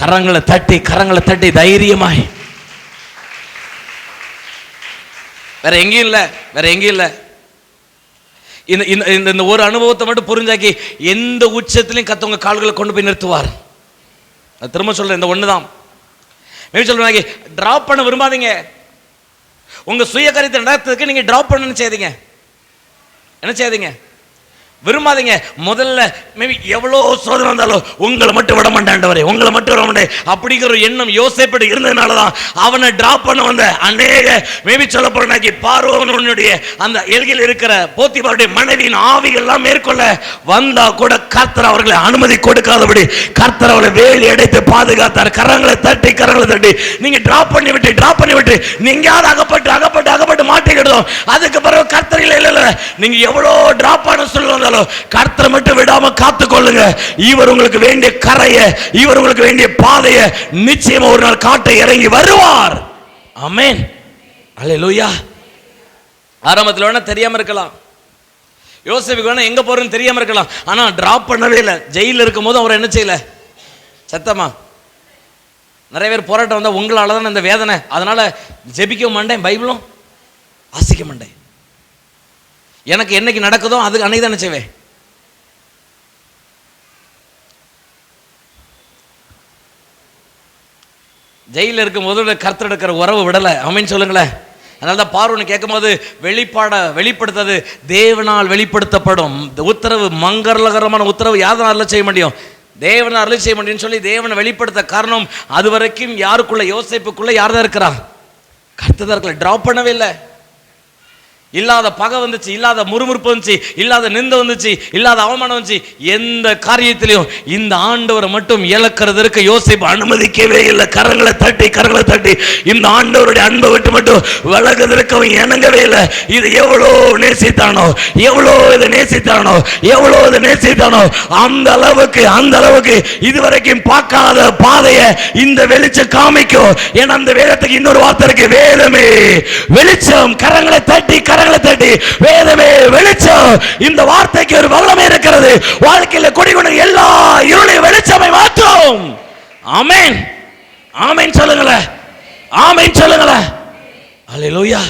கரங்களை தட்டி தைரியமாய். வேற எங்கேயும் இல்லை, வேற எங்கேயும் இல்லை. இந்த ஒரு அனுபவத்தை மட்டும் புரிஞ்சாக்கி எந்த உச்சத்திலையும் கத்தவங்க கால்களை கொண்டு போய் நிறுத்துவார். திரும்ப சொல்றேன், இந்த ஒண்ணுதான் சொல்றாங்க. டிராப் பண்ண விரும்பாதீங்க. உங்க சுய கருத்தை நடத்துறதுக்கு நீங்க டிராப் பண்ண என்ன செய்யாதீங்க, விரும்பாதீங்க. முதல்ல மேபி எவ்வளோ சோதனை வந்தாலும் உங்களை மட்டும் விட மாட்டாண்டவரே, உங்களை மட்டும் விட மாட்டேன் அப்படிங்கிற ஒரு எண்ணம் யோசேப்பு இருந்ததுனால தான் அவனை டிராப் பண்ண வந்த அநேக மேபி சொல்ல போறாக்கி பார்வோனுடைய அந்த எல்கையில் இருக்கிற போத்திபாருடைய மனைவியின் ஆவிகள்லாம் மேற்கொள்ள வந்தா கூட கர்த்தர் அவர்களை அனுமதி கொடுக்காதபடி கர்த்தர் அவளை வேலி அடைத்து பாதுகாத்தார். கரங்களை தட்டி நீங்க டிராப் பண்ணி விட்டு நீங்க அகப்பட்டு மாட்டிக்கிட்டோம். அதுக்கு பிறகு கர்த்தர் இல்ல நீங்க எவ்வளோ டிராப் பண்ண சொல்லுவாங்க, கர்த்தரை மட்டும் விடாம காத்துக்கொள்ளுங்க. இவர் உங்களுக்கு வேண்டிய கரையை, இவர் உங்களுக்கு வேண்டிய பாதையை நிச்சயமா ஒரு நாள் காட்ட இறங்கி வருவார். ஆமென், அல்லேலூயா. ஆரம்பத்தில் வேணா தெரியாம இருக்கலாம், யோசேப்புக்கு வேணா எங்க போறேன்னு தெரியாம இருக்கலாம், ஆனா டிராப் பண்ணவே இல்லை. ஜெயில இருக்கும் போது அவர் என்ன செய்யல? சத்தமா நிறைய பேர் போராட்டம் வந்தா உங்களால தான் இந்த வேதனை, அதனால ஜெபிக்க மாட்டேன், பைபிளும் வாசிக்க மாட்டேன். எனக்கு என்னைக்கு நடக்குதோ அதுக்கு அன்னைக்கு தான் செய்வேன். ஜெயில இருக்கும் போது கர்த்தர் எடுக்கிற உறவு விடலை. ஆமென் சொல்லுங்களேன். அதனால தான் பார்வோன் கேட்கும் போது வெளிப்படுத்தது தேவனால் வெளிப்படுத்தப்படும் உத்தரவு, மங்களகரமான உத்தரவு யாதனால செய்ய முடியும்? தேவனால் அருளி செய்ய முடியும்னு சொல்லி தேவனை வெளிப்படுத்த காரணம், அது வரைக்கும் யாருக்குள்ள? யோசேப்புக்குள்ள யார் தான் இருக்கிறா? கர்த்தர் தான் இருக்கல. டிராப் பண்ணவே இல்லை. இல்லாத பகை வந்துச்சு, இல்லாத முறுமுறுப்பு வந்துச்சு, இல்லாத நிந்த வந்துச்சு, இல்லாத அவமானம் வந்துச்சு. எந்த காரியத்திலையும் இந்த ஆண்டவரை மட்டும் இழக்கிறதற்கு யோசேப்பு அனுமதிக்கவே இல்லை. கரங்களை தட்டி இந்த ஆண்டவருடைய அன்பை விட்டு மட்டும் விலகுவதற்கு அவன் இணங்கவே இல்லை. இது எவ்வளோ நேசித்தானோ, எவ்வளோ இதை நேசித்தானோ, எவ்வளோ இதை நேசித்தானோ, அந்த அளவுக்கு இதுவரைக்கும் பார்க்காத பாதையை இந்த வெளிச்சம் காமிக்கும். ஏன்னா அந்த வேதத்துக்கு இன்னொரு வார்த்தை இருக்கு, வேதமே வெளிச்சம். கரங்களை தட்டி வேதமே வெளிச்சம். இந்த வார்த்தைக்கு ஒரு வல்லமை இருக்கிறது. வாழ்க்கையில குடிகொண்ட எல்லா இருளையும் வெளிச்சமை மாற்றும். ஆமென், ஆமென் சொல்லுங்களேன், ஆமென் சொல்லுங்களேன். அல்லேலூயா.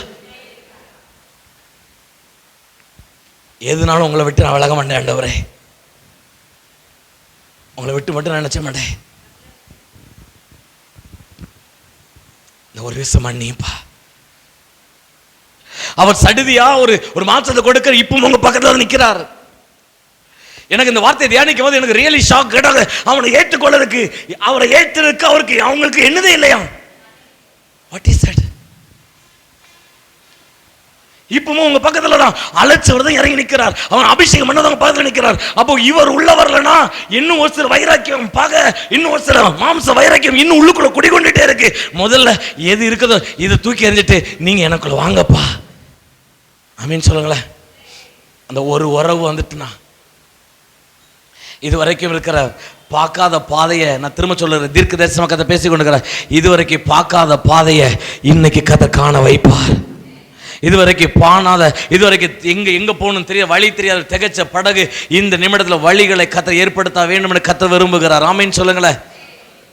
எதுனாலும் உங்களை விட்டு நான் விலக மாட்டேன் ஆண்டவரே. உங்களை விட்டு மட்டும் நான் நினைச்ச மாட்டேன். இந்த ஒரு விஷயம் மன்னிப்பா. அவர் சடுதியா ஒரு மாற்றத்தை கொடுக்க இப்போ உங்க பக்கத்துல நிக்கிறார். எனக்கு இந்த வார்த்தையை தியானிக்கும் போது எனக்கு ரியலி ஷாக். கேட்டாங்க அவனை ஏற்றுக்கொள்ளதுக்கு, அவரை ஏற்றுக்கு அவங்களுக்கு என்னதே இல்லையா? What is that? இப்பவும் உங்க பக்கத்துல தான் அழைச்சவர் தான் இறங்கி நிற்கிறார். அவன் அபிஷேகம் பண்ணதவங்க பக்கத்துல நிற்கிறார். அப்போ இவர் உள்ள வரலனா இன்னும் ஒரு சில வைராக்கியம், பகை, இன்னும் ஒரு சில மாம்ச வைராக்கியம் இன்னும் உள்ளுக்குள்ள குடிகொண்டுட்டே இருக்கு. முதல்ல எது இருக்குதோ இதை தூக்கி எறிஞ்சிட்டு நீங்க எனக்குள்ள வாங்கப்பா, ஆமீன் சொல்லுங்களேன். அந்த ஒரு உறவு வந்துட்டுனா இது வரைக்கும் இருக்கிற பார்க்காத பாதையை, நான் திரும்ப சொல்லுறேன், தீர்க்க தரிசன கதை பேசி கொண்டிருக்கிறேன். இதுவரைக்கும் பார்க்காத பாதையை இன்னைக்கு கதை காண வைப்பார். இதுவரைக்கும் பாணாத, இதுவரைக்கும் எங்க போகணும் தெரிய வழி தெரியாத திகைச்ச படகு இந்த நிமிடத்தில் வழிகளை கத்த ஏற்படுத்த வேண்டும் என்று கத்த விரும்புகிறார். ஆமீன் சொல்லுங்களேன்.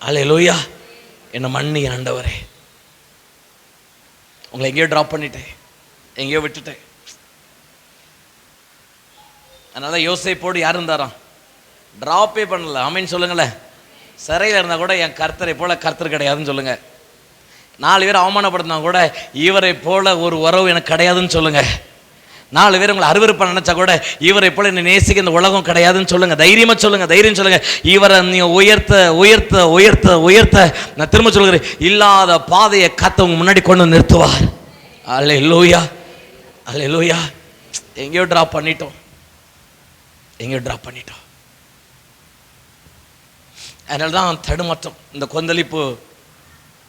அல்லேலூயா. என்ன மன்னி ஆண்டவரே, உங்களை எங்கேயோ டிராப் பண்ணிட்டேன், எங்கேயோ விட்டுட்டேன். அதனால யோசேப்போடு யார் இருந்தாராம்? டிராப்பே பண்ணல. ஆமீன் சொல்லுங்களேன். சிறையில் இருந்தால் கூட என் கர்த்தரை போல கர்த்தர் கிடையாதுன்னு சொல்லுங்க. 4 பேர் அவமானப்படுத்தினா கூட இவரை போல ஒரு உறவு எனக்கு கிடையாதுன்னு சொல்லுங்க. 4 பேர் உங்களை அருவருப்ப நினைச்சா கூட இவரை போல என்னை நேசிக்க இந்த உலகம் கிடையாதுன்னு சொல்லுங்க. தைரியமா சொல்லுங்க, தைரியம் சொல்லுங்க. இவரை நீங்க உயர்த்த உயர்த்த உயர்த்த உயர்த்த, நான் திரும்ப சொல்கிறேன், இல்லாத பாதையை கத்தவங்க முன்னாடி கொண்டு நிறுத்துவார். அல்லேலூயா, அல்லேலூயா. எங்கேயோ டிராப் பண்ணிட்டோம். அதனால தான் தடுமாற்றம், இந்த கொந்தளிப்பு,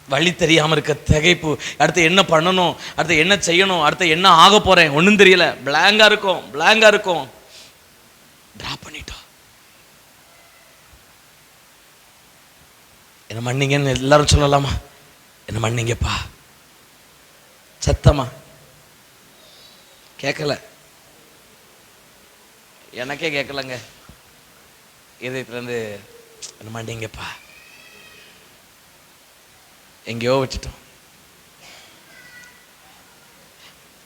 வழி தெரியாமல் இருக்க திகைப்பு, அடுத்து என்ன பண்ணணும், அடுத்து என்ன செய்யணும், அடுத்து என்ன ஆக போறேன், ஒன்றும் தெரியல, பிளாங்கா இருக்கும். டிராப் பண்ணிட்டோம். என்ன மன்னிங்கன்னு எல்லாரும் சொல்லலாமா? என்ன மன்னிங்கப்பா. சத்தமா கேட்கல, எனக்கே கேட்கலங்க. இதயத்திலேருந்து என்ன மன்னிங்கப்பா. எங்கேயோ வச்சுட்டோம்.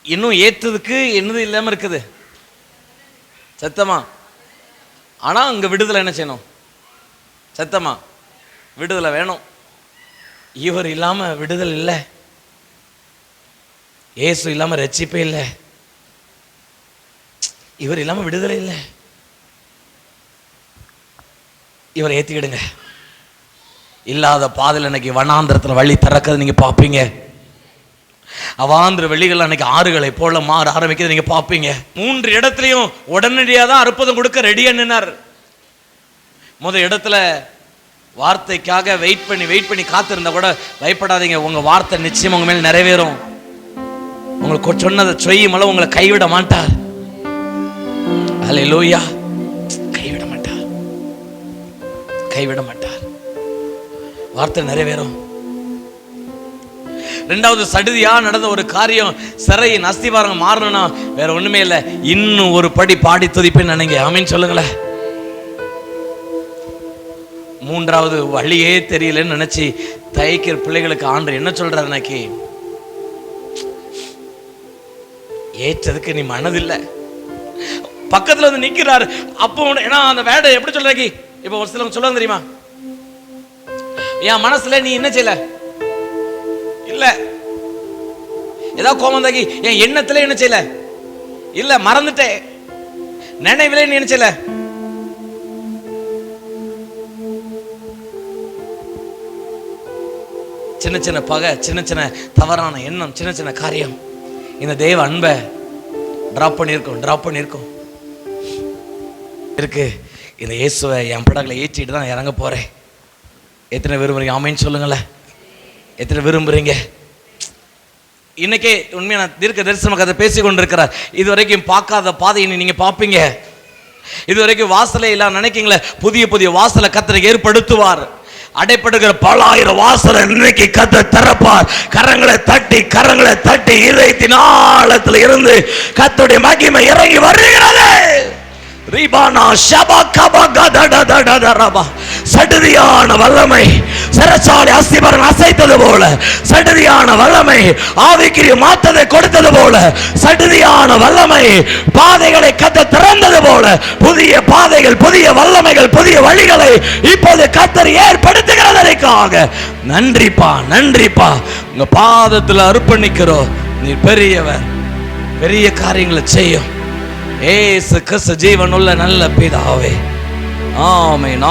இன்னும் ஏற்றதுக்கு என்னது இல்லாம இருக்குது. சத்தமா. ஆனா அங்க விடுதலை என்ன செய்யணும்? சத்தமா விடுதலை வேணும். இவர் இல்லாம விடுதலை இல்லை, இயேசு இல்லாம ரட்சிப்பே இல்லை, இவர் இல்லாம விடுதலை இல்லை. இவரை ஏத்திக்கிடுங்க. இல்லாத பாதையில் இன்னைக்கு வனாந்திரத்தில் வழி திறக்கிறது நீங்க பார்ப்பீங்க. அவாந்திர வெளிகள் அன்னைக்கு ஆறுகளை போல மாற ஆரம்பிக்கிறது நீங்க பார்ப்பீங்க. 3 இடத்துலையும் உடனடியாக தான் அற்புதம் கொடுக்க ரெடியா நின்னார். முதல் இடத்துல வார்த்தைக்காக வெயிட் பண்ணி காத்திருந்தா கூட பயப்படாதீங்க, உங்க வார்த்தை நிச்சயம் உங்க மேல் நிறைவேறும். உங்களுக்கு சொன்னதை செய்யும் அளவு உங்களை கைவிட மாட்டார். அல்லேலூயா. கைவிட மாட்டார். வார்த்தை நிறைவேறும். 2வது சடுதியா நடந்த ஒரு காரியம், சிறையின் அஸ்திவாரம் மாறணும்னா வேற ஒண்ணுமே இல்லை, இன்னும் ஒரு படி பாடி துதிப்பேன்னு நினைங்க. ஆமீன் சொல்லுங்களேன். 3வது வழியே தெரியலன்னு நினைச்சு தயக்கிற பிள்ளைகளுக்கு ஆண்டவர் என்ன சொல்றாரு? இன்னைக்கு ஏற்றதுக்கு நீ மனதில்லை. பக்கத்துல வந்து நிக்கிறாரு. அப்போ ஏன்னா அந்த வேடை எப்படி சொல்றாங்க, இப்ப ஒரு சிலவங்க சொல்லுவாங்க தெரியுமா, என் மனசுல நீ என்ன செய்யல இல்ல, ஏதாவது கோபம் தாக்கி என் எண்ணத்துல என்ன செய்யல இல்ல, மறந்துட்டேன், நினைவிலே நீ என்ன செய்யல. சின்ன சின்ன பகை, சின்ன சின்ன தவறான எண்ணம், சின்ன சின்ன காரியம் இந்த தேவ அன்பை டிராப் பண்ணியிருக்கோம் இருக்கு. இந்த இயேசுவை என் படகுல ஏற்றிட்டு தான் இறங்க போறேன். எத்தனை விரும்புறீங்க? ஆமைன்னு சொல்லுங்களேன். எத்தனை விரும்புறீங்க? இன்னைக்கே உண்மையான தீர்க்க தரிசன கதை பேசி கொண்டிருக்கிறார். இதுவரைக்கும் பார்க்காத பாதையை நீங்க பார்ப்பீங்க. இதுவரைக்கும் வாசலே எல்லாம் நினைக்கீங்களே, புதிய புதிய வாசலை கர்த்தர் ஏற்படுத்துவார். அடைப்படுகிற பல ஆயிரம் வாசலை இன்னைக்கு கர்த்தர் திறப்பார். கரங்களை தட்டி இதயத்தின் ஆழத்தில் இருந்து கர்த்தருடைய மகிமை இறங்கி வருகிறது. சடுதியான வல்லமை சிறைச்சாலை அஸ்திபாரம் அசைத்தது போல, சடுதியான வல்லமை ஆவிக்குரிய மாற்றத்தை கொடுத்தது போல, சடுதியான வல்லமை பாதைகளை கர்த்தர் திறந்தது போல, புதிய பாதைகள், புதிய வல்லமைகள், புதிய வழிகளை இப்போது கர்த்தர் ஏற்படுத்துகிறதற்காக நன்றிப்பா. உங்க பாதத்தில் அர்ப்பணிக்கிறோம். நீ பெரியவர், பெரிய காரியங்களை செய்யும். ஏசு கிறிஸ்து ஜீவனுள்ள நல்ல பிதாவே. ஆமென்.